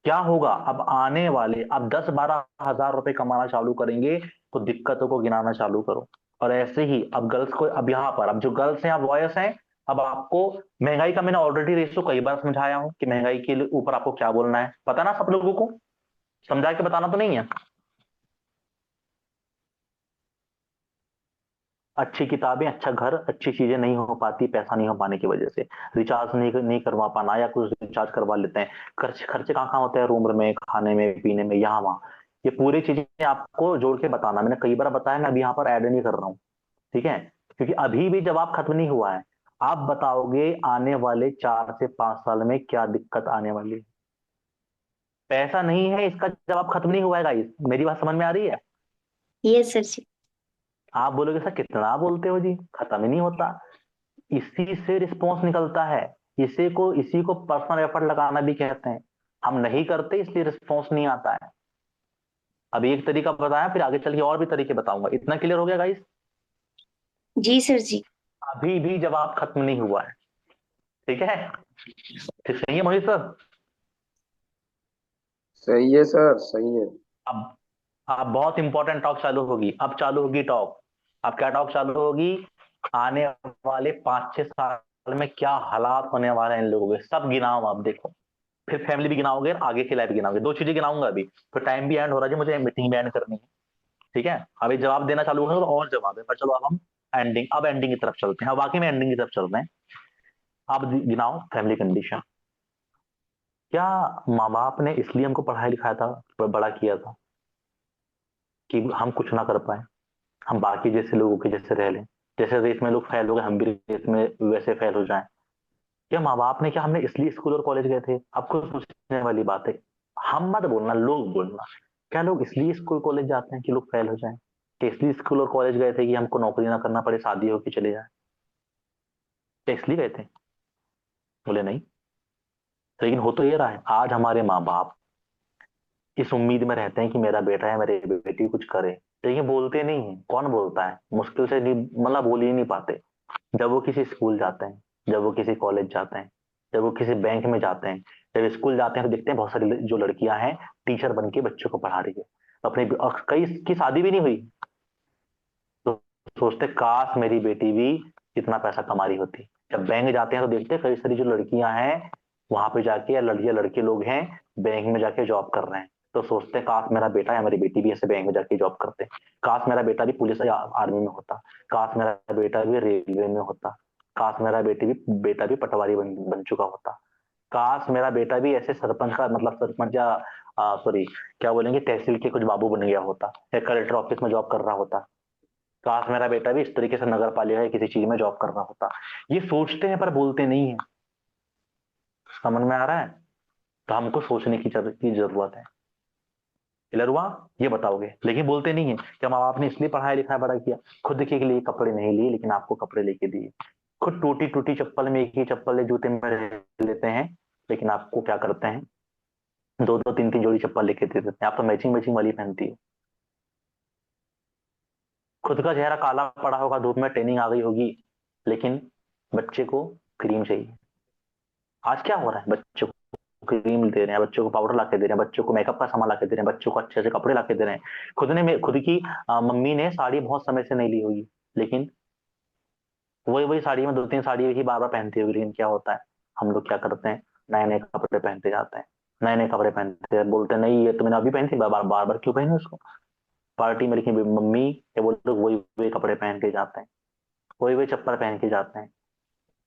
Speaker 1: क्या होगा अब आने वाले, अब 10-12 हजार रुपए कमाना चालू करेंगे, तो दिक्कतों को गिनाना चालू करो। और ऐसे ही अब गर्ल्स को, अब यहाँ पर, अब जो गर्ल्स हैं, अब बॉयज हैं, अब आपको महंगाई का मैंने ऑलरेडी रेशो कई बार समझाया हूं कि महंगाई के ऊपर आपको क्या बोलना है, पता ना सब लोगों को, समझा के बताना तो नहीं है। अच्छी किताबें, अच्छा घर, अच्छी चीजें नहीं हो पाती पैसा नहीं हो पाने की वजह से। रिचार्ज नहीं करवा पाना, या कुछ रिचार्ज करवा लेते हैं, खर्चे कहाँ कहाँ होते हैं, रूम में, खाने में, पीने में, यहाँ वहाँ। ये पूरी चीजें आपको जोड़ के बताना, मैंने कई बार बताया, मैं अभी यहाँ पर ऐड नहीं कर रहा हूँ। ठीक है। क्योंकि अभी भी जवाब खत्म नहीं हुआ है। आप बताओगे आने वाले 4 से 5 साल में क्या दिक्कत आने वाली है। पैसा नहीं है, इसका जवाब खत्म नहीं हुआ है गाइस। मेरी बात समझ में आ रही है?
Speaker 5: यस सर जी।
Speaker 1: आप बोलोगे सर कितना बोलते हो जी, खत्म ही नहीं होता। इसी से रिस्पॉन्स निकलता है। इसी को पर्सनल एफर्ट लगाना भी कहते हैं। हम नहीं करते इसलिए रिस्पॉन्स नहीं आता है। अभी एक तरीका बताया, फिर आगे चल के और भी तरीके बताऊंगा। इतना क्लियर हो गया गाइस?
Speaker 5: जी सर जी।
Speaker 1: अभी भी जवाब खत्म नहीं हुआ है। ठीक है? ठीक, सही है मोहित सर?
Speaker 2: सही है सर, सही है।
Speaker 1: अब अब बहुत इंपॉर्टेंट टॉक चालू होगी। अब चालू होगी टॉक। अब क्या टॉक चालू होगी? आने वाले 5-6 साल में क्या हालात होने वाले हैं इन लोगों के, सब गिनाओ आप, देखो। फिर फैमिली भी गिनाओगे, आगे की लाइफ गिनाओगे, दो चीजें गिनाऊंगा अभी। तो टाइम भी एंड हो रहा है जी, मुझे मीटिंग भी एंड करनी है। ठीक है, अभी जवाब देना चालू करें तो और जवाब है, पर चलो अब हम एंडिंग की तरफ चलते हैं। अब वाकई में एंडिंग की तरफ चल रहे हैं। आप गिनाओ फैमिली कंडीशन। क्या माँ बाप ने इसलिए हमको पढ़ाया लिखाया था, बड़ा किया था, कि हम कुछ ना कर पाए, हम बाकी जैसे लोगों के जैसे रह लें, जैसे रेस में लोग फेल हो गए हम भी रेस में वैसे फेल हो जाएं? क्या माँ बाप ने, क्या हमने इसलिए स्कूल और कॉलेज गए थे? आपको सोचने वाली बात है। हम मत बोलना, लोग बोलना। क्या लोग इसलिए स्कूल कॉलेज जाते हैं कि लोग फेल हो जाएं? कि इसलिए स्कूल और कॉलेज गए थे कि हमको नौकरी ना करना पड़े, शादी होके चले जाए? क्या इसलिए गए थे? बोले नहीं। लेकिन हो तो ये रहा है, आज हमारे माँ बाप इस उम्मीद में रहते हैं कि मेरा बेटा है, मेरी बेटी कुछ करे, लेकिन बोलते नहीं है। कौन बोलता है? मुश्किल से नहीं, मतलब बोल ही नहीं पाते। जब वो किसी स्कूल जाते हैं, जब वो किसी कॉलेज जाते हैं, जब वो किसी बैंक में जाते हैं, जब स्कूल जाते हैं, तो देखते हैं बहुत सारी जो लड़कियां हैं टीचर बन के बच्चों को पढ़ा रही है अपने, और कई की शादी भी नहीं हुई। तो सोचते काश मेरी बेटी भी इतना पैसा कमा रही होती। जब बैंक जाते हैं तो देखते हैं कई सारी जो लड़कियां हैं वहां पे जाके, या लड़कियां लड़के लोग हैं बैंक में जाके जॉब कर रहे हैं। तो सोचते हैं काश मेरा बेटा या मेरी बेटी भी ऐसे बैंक में जाके जॉब करते, काश मेरा बेटा भी पुलिस या आर्मी में होता, काश मेरा बेटा भी रेलवे में होता, काश मेरा बेटा भी पटवारी बन चुका होता, काश मेरा बेटा भी ऐसे सरपंच का, मतलब सरपंच या सॉरी क्या बोलेंगे, तहसील के कुछ बाबू बन गया होता, या कलेक्टर ऑफिस में जॉब कर रहा होता। काश मेरा बेटा भी इस तरीके से नगर पालिका या किसी चीज में जॉब कर रहा होता। ये सोचते हैं पर बोलते नहीं है। समझ में आ रहा है? तो हमको सोचने की जरूरत है। क्लियर हुआ? ये बताओगे, लेकिन बोलते नहीं है। क्या माँ बाप ने इसलिए पढ़ाया लिखाया बड़ा किया? खुद के लिए कपड़े नहीं लिए, लेकिन आपको कपड़े लेके दिए। खुद टूटी टूटी चप्पल में, एक ही चप्पल जूते में रह लेते हैं, लेकिन आपको क्या करते हैं, दो दो तीन तीन जोड़ी चप्पल लेके दे देते हैं। आप तो मैचिंग मैचिंग वाली पहनती है। खुद का चेहरा काला पड़ा होगा, धूप में ट्रेनिंग आ गई होगी, लेकिन बच्चे को क्रीम चाहिए। आज क्या हो रहा है, बच्चों को क्रीम दे रहे हैं, बच्चों को पाउडर ला के दे रहे हैं, बच्चों को मेकअप का सामान ला के दे रहे हैं, बच्चों को अच्छे से कपड़े ला के दे रहे हैं। खुद की मम्मी ने साड़ी बहुत समय से नहीं ली होगी, लेकिन वही वही साड़ी में दो तीन साड़ी ही बार बार पहनती होगी, लेकिन क्या होता है, हम लोग क्या करते हैं, नए नए कपड़े पहनते जाते हैं, नए नए कपड़े पहनते हैं, बोलते हैं नहीं ये तो मैंने अभी पहनी थी, बार बार बार क्यों पहने उसको पार्टी में? लेकिन मम्मी ये बोलते वही वही कपड़े पहन के जाते हैं, वही वही चप्पल पहन के जाते हैं।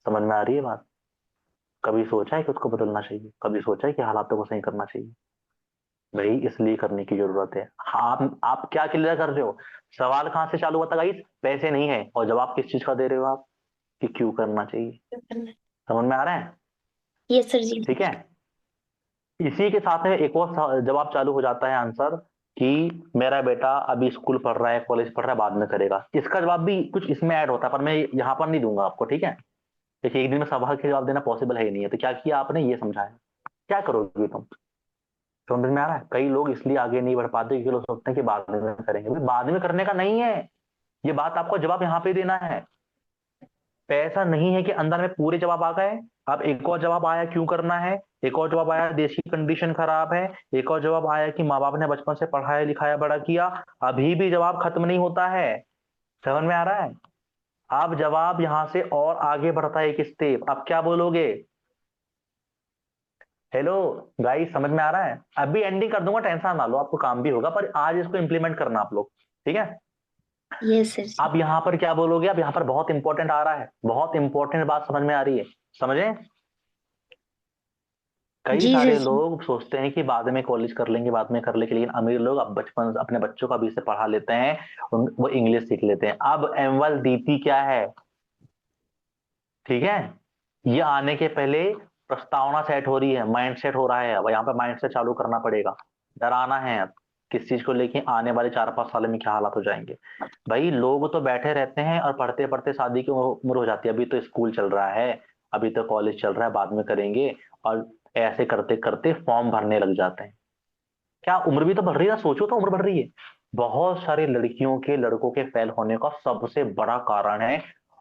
Speaker 1: समझ में आ रही है बात? कभी सोचा है कि उसको बदलना चाहिए? कभी सोचा है कि हालातों को सही करना चाहिए? भाई इसलिए करने की जरूरत है। आप क्या क्लियर कर रहे हो? सवाल कहाँ से चालू हुआ था गाइस? पैसे नहीं है, और जवाब किस चीज का दे रहे हो आप, कि क्यों करना चाहिए? समझ में आ रहा है?
Speaker 5: यस सर जी।
Speaker 1: ठीक है। इसी के साथ में एक और जवाब चालू हो जाता है, आंसर, कि मेरा बेटा अभी स्कूल पढ़ रहा है, कॉलेज पढ़ रहा है, बाद में करेगा। इसका जवाब भी कुछ इसमें ऐड होता है, पर मैं यहाँ पर नहीं दूंगा आपको। ठीक है, देखिए एक दिन में सवाल के जवाब देना पॉसिबल है ही नहीं है। तो क्या किया आपने, ये समझाया। क्या करोगे तुम? समझ में आ रहा है? कई लोग इसलिए आगे नहीं बढ़ पाते क्योंकि लोग सोचते हैं कि बाद में करेंगे। भाई बाद में करने का नहीं है, ये बात आपको जवाब यहाँ पे देना है। पैसा नहीं है कि अंदर में पूरे जवाब आ गए। अब एक और जवाब आया क्यों करना है, एक और जवाब आया देश की कंडीशन खराब है, एक और जवाब आया कि माँ बाप ने बचपन से पढ़ाया लिखाया बड़ा किया। अभी भी जवाब खत्म नहीं होता है। समझ में आ रहा है? अब जवाब यहां से और आगे बढ़ता है एक स्टेप। अब क्या बोलोगे? हेलो गाइस, समझ में आ रहा है? अभी एंडिंग कर दूंगा, टेंशन ना लो, आपको काम भी होगा, पर आज इसको इंप्लीमेंट करना आप लोग। ठीक है,
Speaker 5: यस सर जी।
Speaker 1: अब यहां पर क्या बोलोगे? अब यहां पर बहुत इंपॉर्टेंट आ रहा है, बहुत इंपॉर्टेंट बात समझ में आ रही है। समझे? कई
Speaker 5: जी सर
Speaker 1: सारे
Speaker 5: जी।
Speaker 1: लोग सोचते हैं कि बाद में कॉलेज कर लेंगे, बाद में कर लेंगे, लेकिन अमीर लोग अब बचपन अपने बच्चों को अभी से पढ़ा लेते हैं, वो इंग्लिश सीख लेते हैं। अब एमवल डीपी क्या है? ठीक है, ये आने के पहले प्रस्तावना सेट हो रही है, माइंड सेट हो रहा है। अब यहाँ पे माइंड सेट चालू करना पड़ेगा, डराना है अब किस चीज को लेके, आने वाले 4-5 साल में क्या हालात हो जाएंगे। भाई लोग तो बैठे रहते हैं और पढ़ते पढ़ते शादी की उम्र हो जाती है। अभी तो स्कूल चल रहा है, अभी तो कॉलेज चल रहा है, बाद में करेंगे, और ऐसे करते करते फॉर्म भरने लग जाते हैं। क्या उम्र भी तो बढ़ रही है? सोचो तो उम्र बढ़ रही है। बहुत सारे लड़कियों के लड़कों के फेल होने का सबसे बड़ा कारण है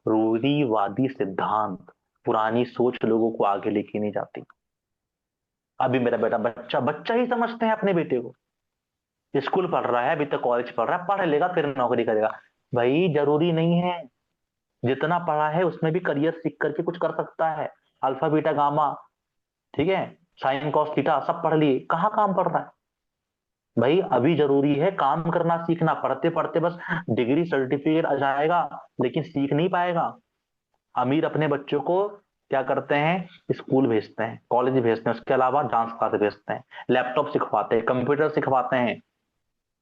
Speaker 1: रूढ़िवादी सिद्धांत। पुरानी सोच लोगों को आगे लेके नहीं जाती। अभी मेरा बेटा बच्चा बच्चा ही समझते हैं अपने बेटे को, स्कूल पढ़ रहा है, अभी तक कॉलेज पढ़ रहा है, पढ़ लेगा फिर नौकरी करेगा। भाई जरूरी नहीं है, जितना पढ़ा है उसमें भी करियर सीख करके कुछ कर सकता है, अल्फा बीटा गामा। ठीक है, साइन कॉस थीटा सब पढ़ लिए, कहाँ काम पड़ रहा है भाई? अभी जरूरी है काम करना सीखना। पढ़ते पढ़ते बस डिग्री सर्टिफिकेट आ जाएगा लेकिन सीख नहीं पाएगा। अमीर अपने बच्चों को क्या करते हैं, स्कूल भेजते हैं, कॉलेज भेजते हैं, उसके अलावा डांस क्लास भेजते हैं, लैपटॉप सिखवाते हैं, कंप्यूटर सिखवाते हैं,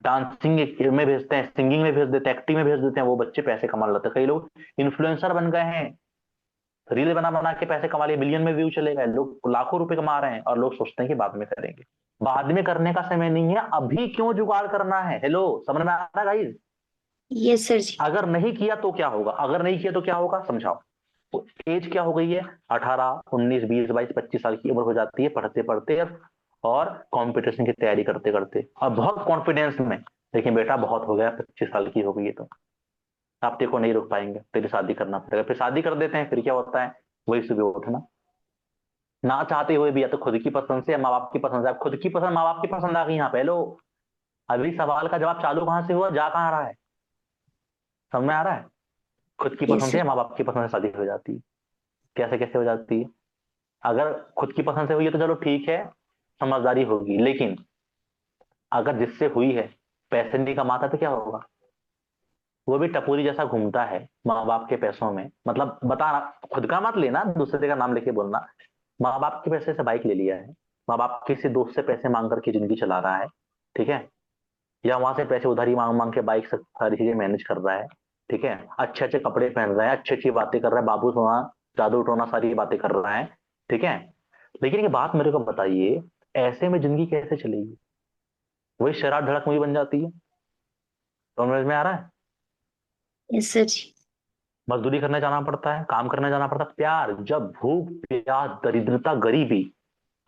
Speaker 1: डांसिंग में भेजते हैं, सिंगिंग में भेज देते हैं, एक्टिंग में भेज देते हैं। वो बच्चे पैसे कमा लेते हैं। कई लोग इन्फ्लुएंसर बन गए हैं, रील बना बना के पैसे कमा लिए, मिलियन में व्यू चले गए, लोग लाखों रुपए कमा रहे हैं और लोग सोचते हैं कि बाद में करेंगे। बाद में करने का समय नहीं है, अभी क्यों जुगाड़ करना है? हेलो, समझ में आ रहा है गाइस?
Speaker 5: यस सर जी।
Speaker 1: अगर नहीं किया तो क्या होगा? अगर नहीं किया तो क्या होगा समझाओ। एज क्या हो गई है? 18 19 20 22 25 साल की उम्र हो जाती है पढ़ते पढ़ते और कंपटीशन की तैयारी करते करते, और बहुत कॉन्फिडेंस में। लेकिन बेटा बहुत हो गया, 25 साल की हो गई है तो आप तेरे को नहीं रोक पाएंगे, तेरी शादी करना पड़ेगा। फिर शादी कर देते हैं, फिर क्या होता है? वही सुबह उठना, ना चाहते हुए भी, या तो खुद की पसंद से या माँ बाप की पसंद से। अब खुद की पसंद माँ बाप की पसंद आ गई यहाँ पे। लो, अभी सवाल का जवाब चालू कहाँ से हुआ, जा कहाँ रहा है? समझ में आ रहा है? खुद की
Speaker 5: यस
Speaker 1: पसंद से
Speaker 5: सर।
Speaker 1: या माँ बाप की पसंद से शादी हो जाती है। कैसे कैसे हो जाती है? अगर खुद की पसंद से हुई है तो चलो ठीक है, समझदारी होगी। लेकिन अगर जिससे हुई है पैसे नहीं कमाता तो क्या होगा? वो भी टपोरी जैसा घूमता है माँ बाप के पैसों में। मतलब बताना, खुद का मत लेना, दूसरे का नाम लेके बोलना। माँ बाप के पैसे से बाइक ले लिया है, माँ बाप किसी दोस्त से पैसे मांग करके जिंदगी चला रहा है, ठीक है, या वहां से पैसे उधारी मांग मांग के बाइक से सारी चीजें मैनेज कर रहा है, ठीक है, अच्छे अच्छे कपड़े पहन रहा है, अच्छी अच्छी बातें कर रहा है, बाबू सोना जादू टोना सारी बातें कर रहा है, ठीक है। लेकिन ये बात मेरे को बताइए, ऐसे में जिंदगी कैसे चलेगी? वही शराब धड़क मूवी बन जाती है। समझ में आ रहा है?
Speaker 5: यस सर जी।
Speaker 1: मजदूरी करने जाना पड़ता है, काम करने जाना पड़ता है। प्यार जब भूख प्यास दरिद्रता गरीबी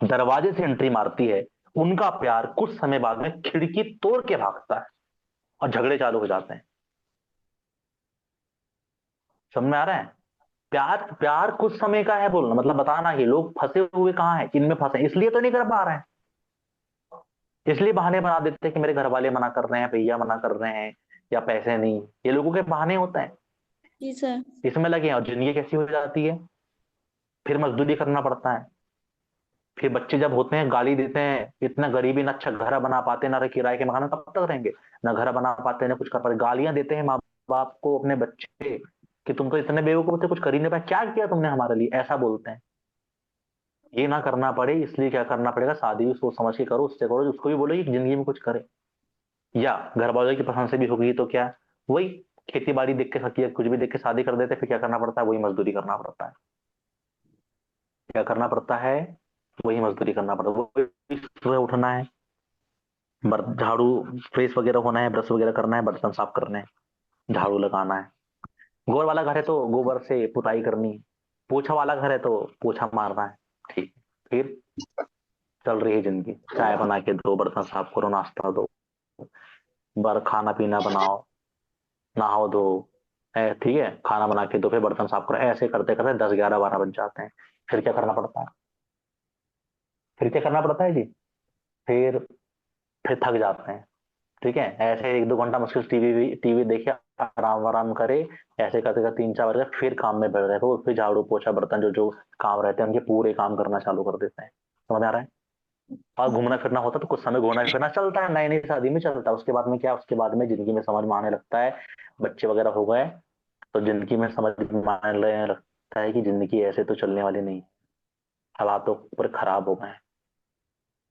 Speaker 1: दरवाजे से एंट्री मारती है, उनका प्यार कुछ समय बाद में खिड़की तोड़ के भागता है और झगड़े चालू हो जाते हैं। समझ में आ रहा है? प्यार प्यार कुछ समय का है बोलना मतलब बताना कि लोग फंसे हुए कहाँ हैं, इनमें फंसे इसलिए तो नहीं कर पा रहे हैं। इसलिए बहाने बना देते हैं कि मेरे घर वाले मना कर रहे हैं, भैया मना कर रहे हैं, या पैसे नहीं। ये लोगों के बहाने होते हैं,
Speaker 5: जी सर।
Speaker 1: इसमें लगे हैं और जिंदगी कैसी हो जाती है। फिर मजदूरी करना पड़ता है। फिर बच्चे जब होते हैं गाली देते हैं, इतना गरीबी, ना अच्छा घर बना पाते, ना किराए के मकान में कब तक रहेंगे, ना घर बना पाते, ना कुछ कर पाते। गालियां देते हैं माँ बाप को अपने बच्चे कि तुम तो इतने बेवकूफ थे, कुछ कर ही नहीं पाए, क्या किया तुमने हमारे लिए, ऐसा बोलते हैं। ये ना करना पड़े इसलिए क्या करना पड़ेगा, शादी भी सोच समझ के करो, उससे करो उसको भी बोलो कि जिंदगी में कुछ करे। या घर वालों की पसंद से भी होगी तो क्या, वही खेती बाड़ी देख के सकी कुछ भी देख के शादी कर देते, फिर क्या करना पड़ता है? वही मजदूरी करना पड़ता है। क्या करना पड़ता है? वही मजदूरी करना पड़ता है। वही सुबह उठना है, झाड़ू, फ्रेश वगैरह होना है, ब्रश वगैरह करना है, बर्तन साफ करने हैं, झाड़ू लगाना है। गोबर वाला घर है तो गोबर से पुताई करनी है, पोछा वाला घर है तो पोछा मारना है, ठीक। फिर चल रही है जिंदगी, चाय बना के दो, बर्तन साफ करो, नाश्ता दो, खाना पीना बनाओ, नहाओ धो, ठीक है, खाना बना के दो, फिर बर्तन साफ करो। ऐसे करते करते 10 11 12 बज जाते हैं। फिर क्या करना पड़ता है? फिर क्या करना पड़ता है जी? फिर फिर थक जाते हैं, ठीक है। ऐसे 1 2 घंटा मुश्किल टीवी टीवी देखे, आराम आराम करे, ऐसे करते करते 3 4 बजे फिर काम में बैठ जाते हैं। फिर झाड़ू पोछा बर्तन जो जो काम रहते हैं उनके पूरे काम करना चालू कर देते हैं। समझ आ रहा है? और घूमना फिरना होता है तो कुछ समय घूमना फिरना चलता है, नई नई शादी में चलता है। उसके बाद में क्या, उसके बाद में जिंदगी में समझ में आने लगता है, बच्चे वगैरह हो गए तो जिंदगी में समझ में आने लगता है कि जिंदगी ऐसे तो चलने वाली नहीं, हालात तो पूरे खराब हो गए हैं,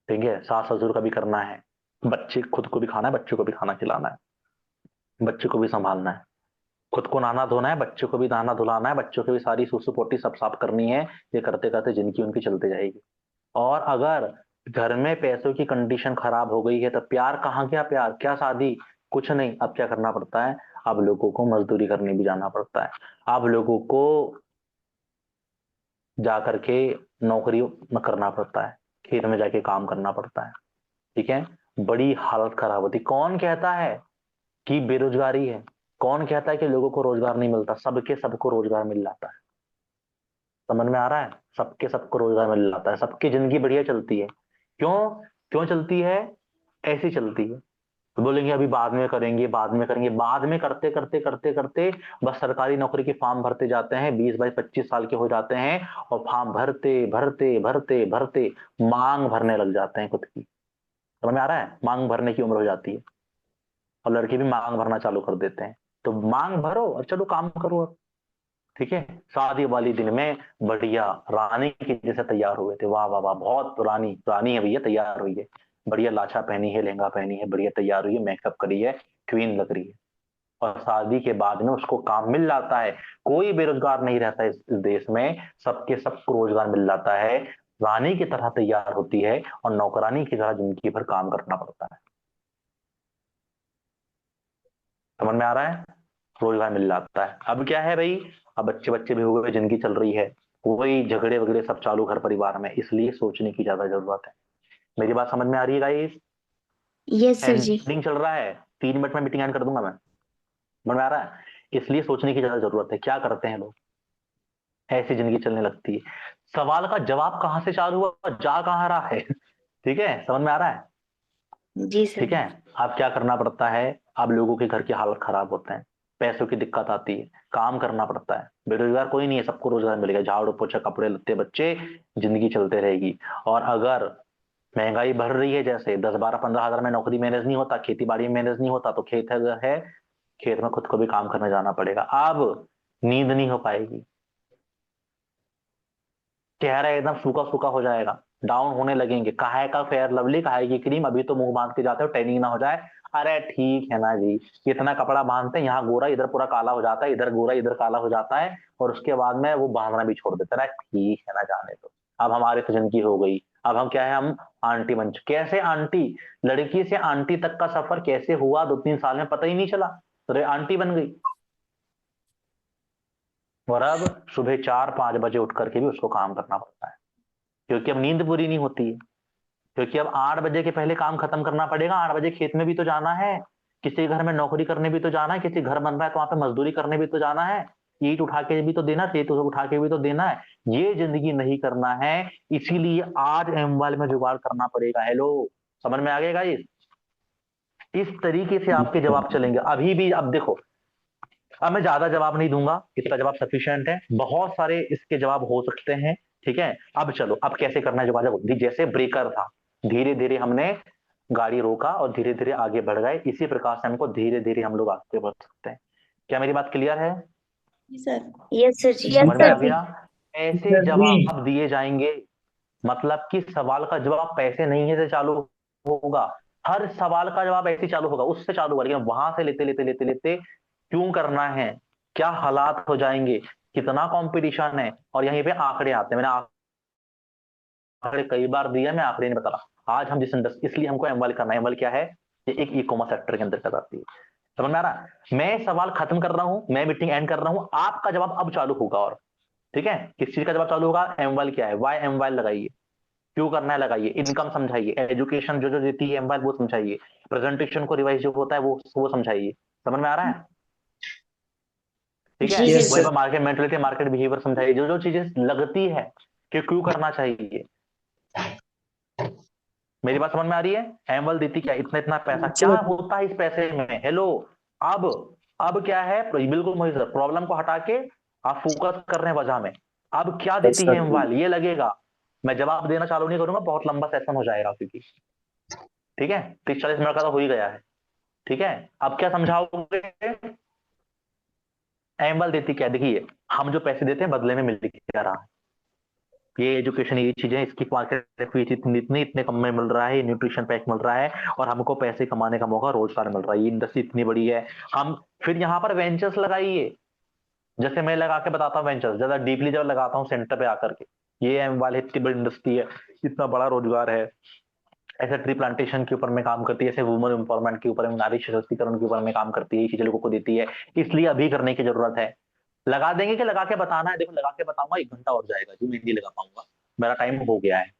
Speaker 1: ठीक है। सास ससुर का भी करना है, बच्चे खुद को भी खाना है, बच्चों को भी खाना खिलाना है, बच्चे को भी संभालना है, खुद को नहाना धोना है, बच्चों को भी नहाना धुलाना है, बच्चों की भी सारी सुसु पोटी सब साफ करनी है। ये करते करते जिंदगी उनकी चलते जाएगी। और अगर घर में पैसों की कंडीशन खराब हो गई है तो प्यार कहाँ गया? प्यार क्या, शादी कुछ नहीं। अब क्या करना पड़ता है? अब लोगों को मजदूरी करने भी जाना पड़ता है। अब लोगों को जा करके नौकरी में करना पड़ता है, खेत में जाके काम करना पड़ता है, ठीक है। बड़ी हालत खराब होती। कौन कहता है कि बेरोजगारी है? कौन कहता है कि लोगों को रोजगार नहीं मिलता? सबके सबको रोजगार मिल जाता है। समझ में आ रहा है? सबके सबको रोजगार मिल जाता है, सबकी जिंदगी बढ़िया चलती है। क्यों? क्यों चलती है? ऐसी चलती है। तो बोलेंगे अभी बाद में करेंगे, बाद में करेंगे, बाद में करते करते करते करते बस सरकारी नौकरी के फॉर्म भरते जाते हैं, 20 22 25 साल के हो जाते हैं और फॉर्म भरते भरते भरते भरते मांग भरने लग जाते हैं खुद की। समझ में आ रहा है? मांग भरने की उम्र हो जाती है और लड़के भी मांग भरना चालू कर देते हैं। तो मांग भरो और चलो काम करो अब। ठीक है, शादी वाली दिन में बढ़िया रानी की जैसे तैयार हुए थे, वाह वाह वाह, बहुत रानी रानी है भैया, तैयार हुई है, बढ़िया लाछा पहनी है, लहंगा पहनी है, बढ़िया तैयार हुई है, मेकअप करी है, क्वीन लग रही है। और शादी के बाद में उसको काम मिल जाता है। कोई बेरोजगार नहीं रहता इस देश में, सबके सबको रोजगार मिल जाता है। रानी की तरह तैयार होती है और नौकरानी की तरह जिंदगी भर काम करना पड़ता है। समझ में आ रहा है? रोजगार मिल जाता है। अब क्या है भाई, अब बच्चे बच्चे भी हो गए, जिंदगी चल रही है, वही झगड़े वगड़े सब चालू घर परिवार में, इसलिए सोचने की ज्यादा जरूरत है। मेरी बात समझ में आ रही है गाइस?
Speaker 5: यस सर जी।
Speaker 1: एंडिंग चल रहा है, 3 मिनट में मीटिंग एंड कर दूंगा मैं। समझ में आ रहा है? इसलिए सोचने की ज्यादा जरूरत है। क्या करते हैं लोग, ऐसी जिंदगी चलने लगती है। सवाल का जवाब कहां से चालू हुआ, जा कहां रहा है? ठीक है, समझ में आ रहा है?
Speaker 5: जी सर।
Speaker 1: ठीक है। अब क्या करना पड़ता है, अब लोगों के घर की हालत खराब होते हैं, पैसों की दिक्कत आती है, काम करना पड़ता है। बेरोजगार कोई नहीं है, सबको रोजगार मिलेगा, झाड़ू पोछा कपड़े लत्ते बच्चे, जिंदगी चलते रहेगी। और अगर महंगाई बढ़ रही है, जैसे 10 12 15 हजार में नौकरी मैनेज नहीं होता, खेती बाड़ी मैनेज नहीं होता, तो खेत अगर है, खेत में खुद को भी काम करने जाना पड़ेगा। अब नींद नहीं हो पाएगी, चेहरा एकदम सूखा सूखा हो जाएगा, डाउन होने लगेंगे। काहे का फेयर लवली, काहे की क्रीम, अभी तो मुंह बांध के जाते हो, टैनिंग ना हो जाए। अरे ठीक है ना जी, इतना कपड़ा बांधते हैं, यहाँ गोरा इधर पूरा काला हो जाता है, इधर गोरा इधर काला हो जाता है, और उसके बाद में वो बांधना भी छोड़ देता है। ठीक है ना, जाने दो। अब हमारी तो जिंदगी हो गई, अब हम क्या है, हम आंटी बन चुके। कैसे आंटी, लड़की से आंटी तक का सफर कैसे हुआ 2 3 साल में, पता ही नहीं चला, तो आंटी बन गई। और अब सुबह 4 5 बजे उठ करके भी उसको काम करना पड़ता है, क्योंकि अब नींद पूरी नहीं होती है। क्योंकि अब 8 बजे के पहले काम खत्म करना पड़ेगा, 8 बजे खेत में भी तो जाना है, किसी के घर में नौकरी करने भी तो जाना है, किसी घर बन रहा है तो वहां पे मजदूरी करने भी तो जाना है, ईंट उठा के भी तो देना, रेत उठा के भी तो देना है। ये जिंदगी नहीं करना है, इसीलिए आज एमवाल में जुगाड़ करना पड़ेगा। हेलो, समझ में आ गया गाइस? इस तरीके से आपके जवाब चलेंगे। अभी भी अब देखो, अब मैं ज्यादा जवाब नहीं दूंगा, इतना जवाब सफिशिएंट है, बहुत सारे इसके जवाब हो सकते हैं। ठीक है, अब चलो, अब कैसे करना है जोगाजोग। जैसे ब्रेकर था, धीरे धीरे हमने गाड़ी रोका और धीरे धीरे आगे बढ़ गए, इसी प्रकार से हमको धीरे धीरे हम लोग आगे बढ़ सकते हैं। क्या मेरी बात क्लियर है?
Speaker 5: जी सर। यस सर जी।
Speaker 1: समझ में आ गया? ऐसे जवाब दिए जाएंगे, मतलब कि सवाल का जवाब पैसे नहीं है से चालू होगा, हर सवाल का जवाब ऐसे चालू होगा, उससे चालू होगा, लेकिन वहां से लेते लेते लेते लेते क्यों करना है, क्या हालात हो जाएंगे, कितना कंपटीशन है, और यहीं पे आंकड़े आते हैं। मैंने आंकड़े कई बार दिया, मैं आंकड़े नहीं बता रहा। आज हम जिस इंडस्ट्री, इसलिए हमको एमवाल करना है। एमवाल क्या है? ये एक ई कॉमर्स सेक्टर के अंदर आती है। समझ में आ रहा है? मैं सवाल खत्म कर रहा हूं, मैं मीटिंग एंड कर रहा हूं, आपका जवाब अब चालू होगा। और ठीक है, किस चीज का जवाब चालू होगा? एमवाल क्या है, वाई एमवाल लगाइए, क्यों करना है लगाइए, इनकम समझाइए, एजुकेशन जो जो देती है एम्पायर वो समझाइए, प्रेजेंटेशन को रिवाइज जो होता है वो समझाइए। समझ में आ रहा है? ठीक है,
Speaker 5: जी
Speaker 3: यस
Speaker 5: सर।
Speaker 1: वही
Speaker 3: सर।
Speaker 1: पर मार्केट मेंटलिटी, मार्केट बिहेवियर समझाइए, जो जो चीजें लगती है कि क्यों करना चाहिए। मेरी बात समझ में आ रही है? एम्बल देती क्या, इतना इतना पैसा क्या
Speaker 3: सर
Speaker 1: होता है इस पैसे में। हेलो, अब अब क्या है, बिल्कुल वही सर, प्रॉब्लम को हटा के आप फोकस कर रहे हैं वजह में। अब क्या देती है एम्बाल, ये लगेगा। मैं जवाब देना चालू नहीं करूंगा, बहुत लंबा सेशन हो जाएगा, क्योंकि ठीक है, 30 40 मिनट का तो हो ही गया है। ठीक है, अब क्या समझाओगे? एम्बल देती क्या, देखिए हम जो पैसे देते हैं बदले में मिल क्या रहा है, ये एजुकेशन, ये चीजें, इसकी मार्केट फीस इतनी इतनी, इतने कम में मिल रहा है, न्यूट्रिशन पैक मिल रहा है, और हमको पैसे कमाने का मौका, रोजगार मिल रहा है, ये इंडस्ट्री इतनी बड़ी है। हम फिर यहाँ पर वेंचर्स लगाइए, जैसे मैं लगा के बताता हूँ वेंचर्स, ज्यादा डीपली जब लगाता हूँ सेंटर पे आकर के, ये एम वाले इतनी बड़ी इंडस्ट्री है, इतना बड़ा रोजगार है, ऐसे ट्री प्लांटेशन के ऊपर में काम करती है, ऐसे वुमन एम्पावरमेंट के ऊपर में, नारी सशक्तिकरण के ऊपर में काम करती है, ये चीजें लोगों को देती है। इसलिए अभी करने की जरूरत है। लगा देंगे कि लगा के बताना है? देखो लगा के बताऊंगा 1 घंटा और जाएगा जी, मैं नहीं लगा पाऊंगा, मेरा टाइम हो गया है।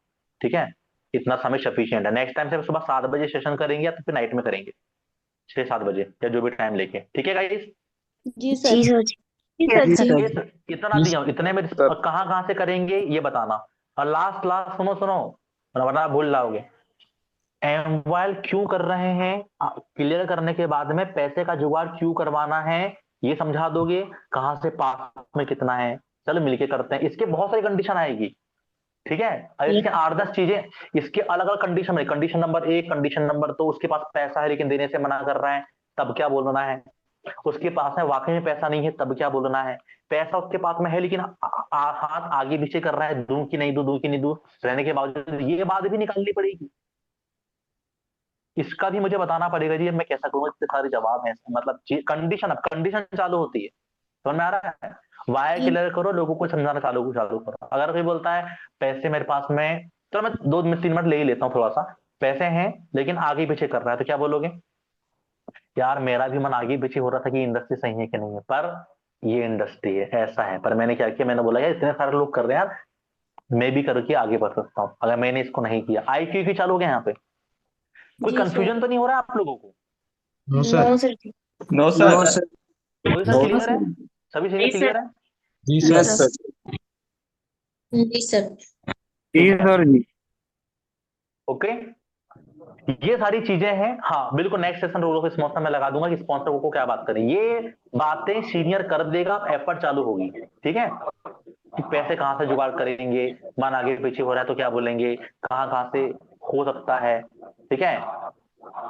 Speaker 1: ठीक है, इतना समय सफिशियंट है। नेक्स्ट टाइम से सुबह 7 बजे सेशन करेंगे, या तो फिर नाइट में करेंगे 6 7 बजे, या जो भी टाइम लेके। ठीक है गाइस?
Speaker 5: जी सर। जी सर जी।
Speaker 3: जी
Speaker 5: सर जी।
Speaker 3: सर।
Speaker 1: इतना दिया, इतने में
Speaker 2: सर
Speaker 1: कहाँ कहाँ से करेंगे ये बताना। और लास्ट लास्ट सुनो सुनो, वरना भूल जाओगे। एमवाइल क्यों कर रहे हैं, क्लियर करने के बाद में पैसे का जुगाड़ क्यों करवाना है ये समझा दोगे, कहाँ से पास में कितना है, चलो मिलके करते हैं। इसके बहुत सारी कंडीशन आएगी, ठीक है। और इसके 8-10 चीजें इसके अलग अलग कंडीशन है। कंडीशन नंबर 1, कंडीशन नंबर 2, उसके पास पैसा है लेकिन देने से मना कर रहा है, तब क्या बोलना है। उसके पास में वाकई में पैसा नहीं है, तब क्या बोलना है। पैसा उसके पास में है लेकिन हाथ आगे पीछे कर रहा है, दूं कि नहीं दूं, दूं कि नहीं दूं, रहने के बावजूद ये बात भी निकालनी पड़ेगी। इसका भी मुझे बताना पड़ेगा जी, मैं कैसा करूंगा। इतने सारे जवाब हैं, मतलब कंडीशन, अब कंडीशन चालू होती है, समझ में आ रहा है। वाई क्लियर करो, लोगों को समझाना चालू चालू करो। अगर कोई बोलता है पैसे मेरे पास में, चलो मैं 2-3 मिनट ले ही लेता हूँ थोड़ा सा, पैसे हैं लेकिन आगे पीछे कर रहा है, तो क्या बोलोगे। यार मेरा भी मन आगे पीछे हो रहा था कि इंडस्ट्री सही है कि नहीं है, पर ये इंडस्ट्री है, ऐसा है। पर मैंने क्या किया, मैंने बोला यार इतने सारे लोग कर रहे हैं यार, मैं भी करके आगे बढ़ सकता हूँ। अगर मैंने इसको नहीं किया, आई क्यों की चालू हो गया यहाँ पे, कोई
Speaker 5: जी सर।
Speaker 1: कंफ्यूजन तो नहीं हो रहा है आप लोगों को।
Speaker 3: No sir.
Speaker 5: नो सर जी।
Speaker 6: No
Speaker 2: no
Speaker 6: sir.
Speaker 2: सर।
Speaker 1: वही सर,
Speaker 2: नो
Speaker 1: क्लियर है, सभी चीजें क्लियर है।
Speaker 3: जी
Speaker 2: यस
Speaker 3: सर।
Speaker 2: सर।
Speaker 5: जी सर।
Speaker 6: जी सर जी।
Speaker 1: ओके, ये सारी चीजें हैं। हाँ बिल्कुल, next session role of sponsor में लगा दूंगा कि स्पॉन्सर को क्या बात करें। ये बातें सीनियर कर देगा, एफर्ट चालू होगी, ठीक है। कि पैसे कहाँ से जुगाड़ करेंगे, मन आगे पीछे हो रहा है तो क्या बोलेंगे, कहाँ कहाँ से हो सकता है, ठीक है।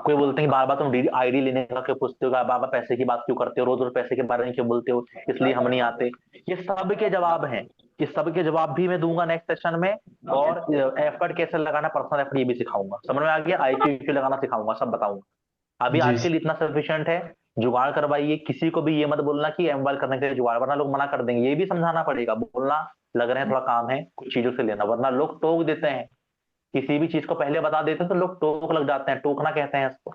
Speaker 1: कोई बोलते हैं बार बार तुम आईडी लेने का क्यों पूछते हो, बार बार पैसे की बात क्यों करते हो, रोज रोज पैसे के बारे में क्यों बोलते हो, इसलिए हम नहीं आते। ये सब के जवाब हैं, ये सब के जवाब भी मैं दूंगा नेक्स्ट सेशन में। और एफर्ट कैसे लगाना, पर्सनल एफर्ट ये भी सिखाऊंगा, समझ में आ गया। आईक्यू लगाना सिखाऊंगा, सब बताऊंगा। अभी
Speaker 3: जी
Speaker 1: आज के लिए इतना सफिशियंट है। जुगाड़ करवाइए, किसी को भी ये मत बोलना कि एमवाइल करने के लिए जुगाड़, वरना लोग मना कर देंगे। ये भी समझाना पड़ेगा, बोलना लग रहे हैं थोड़ा काम है कुछ चीजों से लेना, वरना लोग टोक देते हैं। किसी भी चीज को पहले बता देते हैं तो लोग टोक लग जाते हैं, टोकना कहते हैं इसको।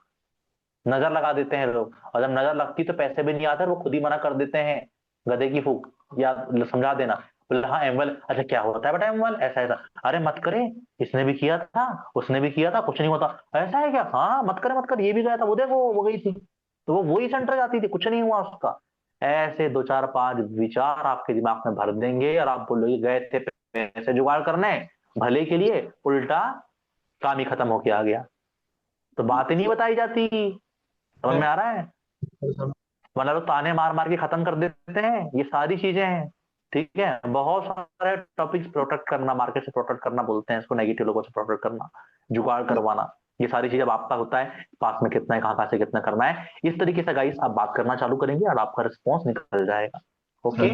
Speaker 1: नजर लगा देते हैं लोग, और जब नजर लगती तो पैसे भी नहीं आते, वो खुद ही मना कर देते हैं, गधे की फूक। या समझा देना, बोले हाँ एमवेल, अच्छा क्या होता है बेटा एमवेल, ऐसा ऐसा, अरे मत करे, इसने भी किया था, उसने भी किया था, कुछ नहीं होता, ऐसा है क्या, हाँ मत करे मत करे, ये भी गया था, वो देखो वो गई थी, तो वो वही सेंटर जाती थी, कुछ नहीं हुआ उसका। ऐसे 2-4-5 विचार आपके दिमाग में भर देंगे और आप बोलोगे गए थे पैसे जुगाड़ करने भले के लिए, उल्टा काम ही खत्म होके आ गया। तो बात ही नहीं बताई जाती, समझ में आ रहा है। वरना लोग ताने मार मार के खत्म कर देते हैं, ये सारी चीजें हैं, ठीक है। बहुत सारे टॉपिक्स, प्रोटेक्ट करना, मार्केट से प्रोटेक्ट करना बोलते हैं इसको, नेगेटिव लोगों से प्रोटेक्ट करना, जुगाड़ करवाना, ये सारी चीजें अब आपका होता है। पास में कितना है, कहाँ कहाँ से कितना करना है, इस तरीके से गाइस आप बात करना चालू करेंगे और आपका रिस्पॉन्स निकल जाएगा। ओके,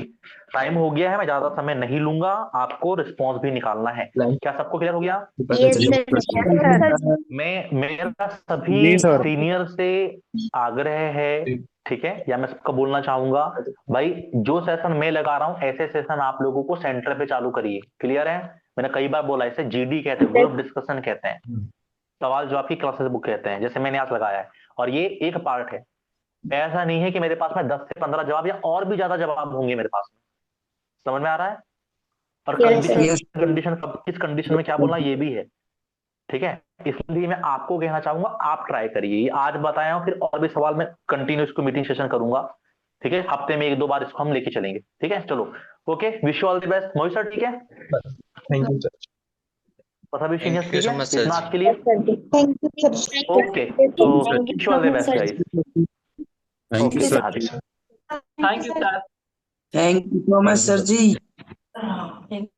Speaker 1: टाइम हो गया है, मैं ज्यादा समय नहीं लूंगा, आपको रिस्पॉन्स भी निकालना है। क्या सबको क्लियर हो गया।
Speaker 5: Yes sir.
Speaker 1: मैं मेरा
Speaker 6: जी
Speaker 1: सभी
Speaker 6: सर।
Speaker 1: सीनियर से आग्रह है, ठीक है, या मैं सबको बोलना चाहूंगा, भाई जो सेशन मैं लगा रहा हूँ ऐसे सेशन आप लोगों को सेंटर पे चालू करिए। क्लियर है, मैंने कई बार बोला, इसे जीडी कहते हैं, ग्रुप डिस्कशन कहते हैं, सवाल जवाब की क्लासेस बुक कहते हैं, जैसे मैंने आज लगाया है। और ये एक पार्ट है, ऐसा नहीं है कि मेरे पास में 10 से 15 जवाब या और भी ज्यादा जवाब होंगे मेरे पास में, समझ में आ रहा है। और
Speaker 5: यस सर।
Speaker 1: कंडीशन, किस कंडीशन में क्या बोलना ये भी है, ठीक है। इसलिए मैं आपको कहना चाहूंगा आप ट्राई करिए, ये आज बताया हूं, फिर और भी सवाल मैं कंटिन्यू इसको मीटिंग सेशन करूंगा, ठीक है। हफ्ते में 1-2 बार इसको हम लेके चलेंगे, ठीक है। चलो okay, wish you all the best Mohit sir, ठीक है।
Speaker 3: Thank you sir.
Speaker 1: और सभी
Speaker 6: थैंक
Speaker 1: सीनियर्स
Speaker 6: यू
Speaker 1: ठीक
Speaker 6: सो
Speaker 1: है
Speaker 6: मच सर
Speaker 1: इतना
Speaker 6: जी।
Speaker 1: आज के लिए।
Speaker 5: Thank you sir.
Speaker 1: ओके, तो
Speaker 5: thank
Speaker 1: wish
Speaker 5: you
Speaker 1: you all
Speaker 5: so
Speaker 1: the
Speaker 5: much
Speaker 1: best
Speaker 5: sir.
Speaker 1: Guys.
Speaker 6: Thank you
Speaker 1: okay
Speaker 6: sir.
Speaker 1: हाँ जी।
Speaker 5: Thank you sir.
Speaker 2: Thank you so much
Speaker 6: thank you
Speaker 2: sir
Speaker 6: sir.
Speaker 2: Ji.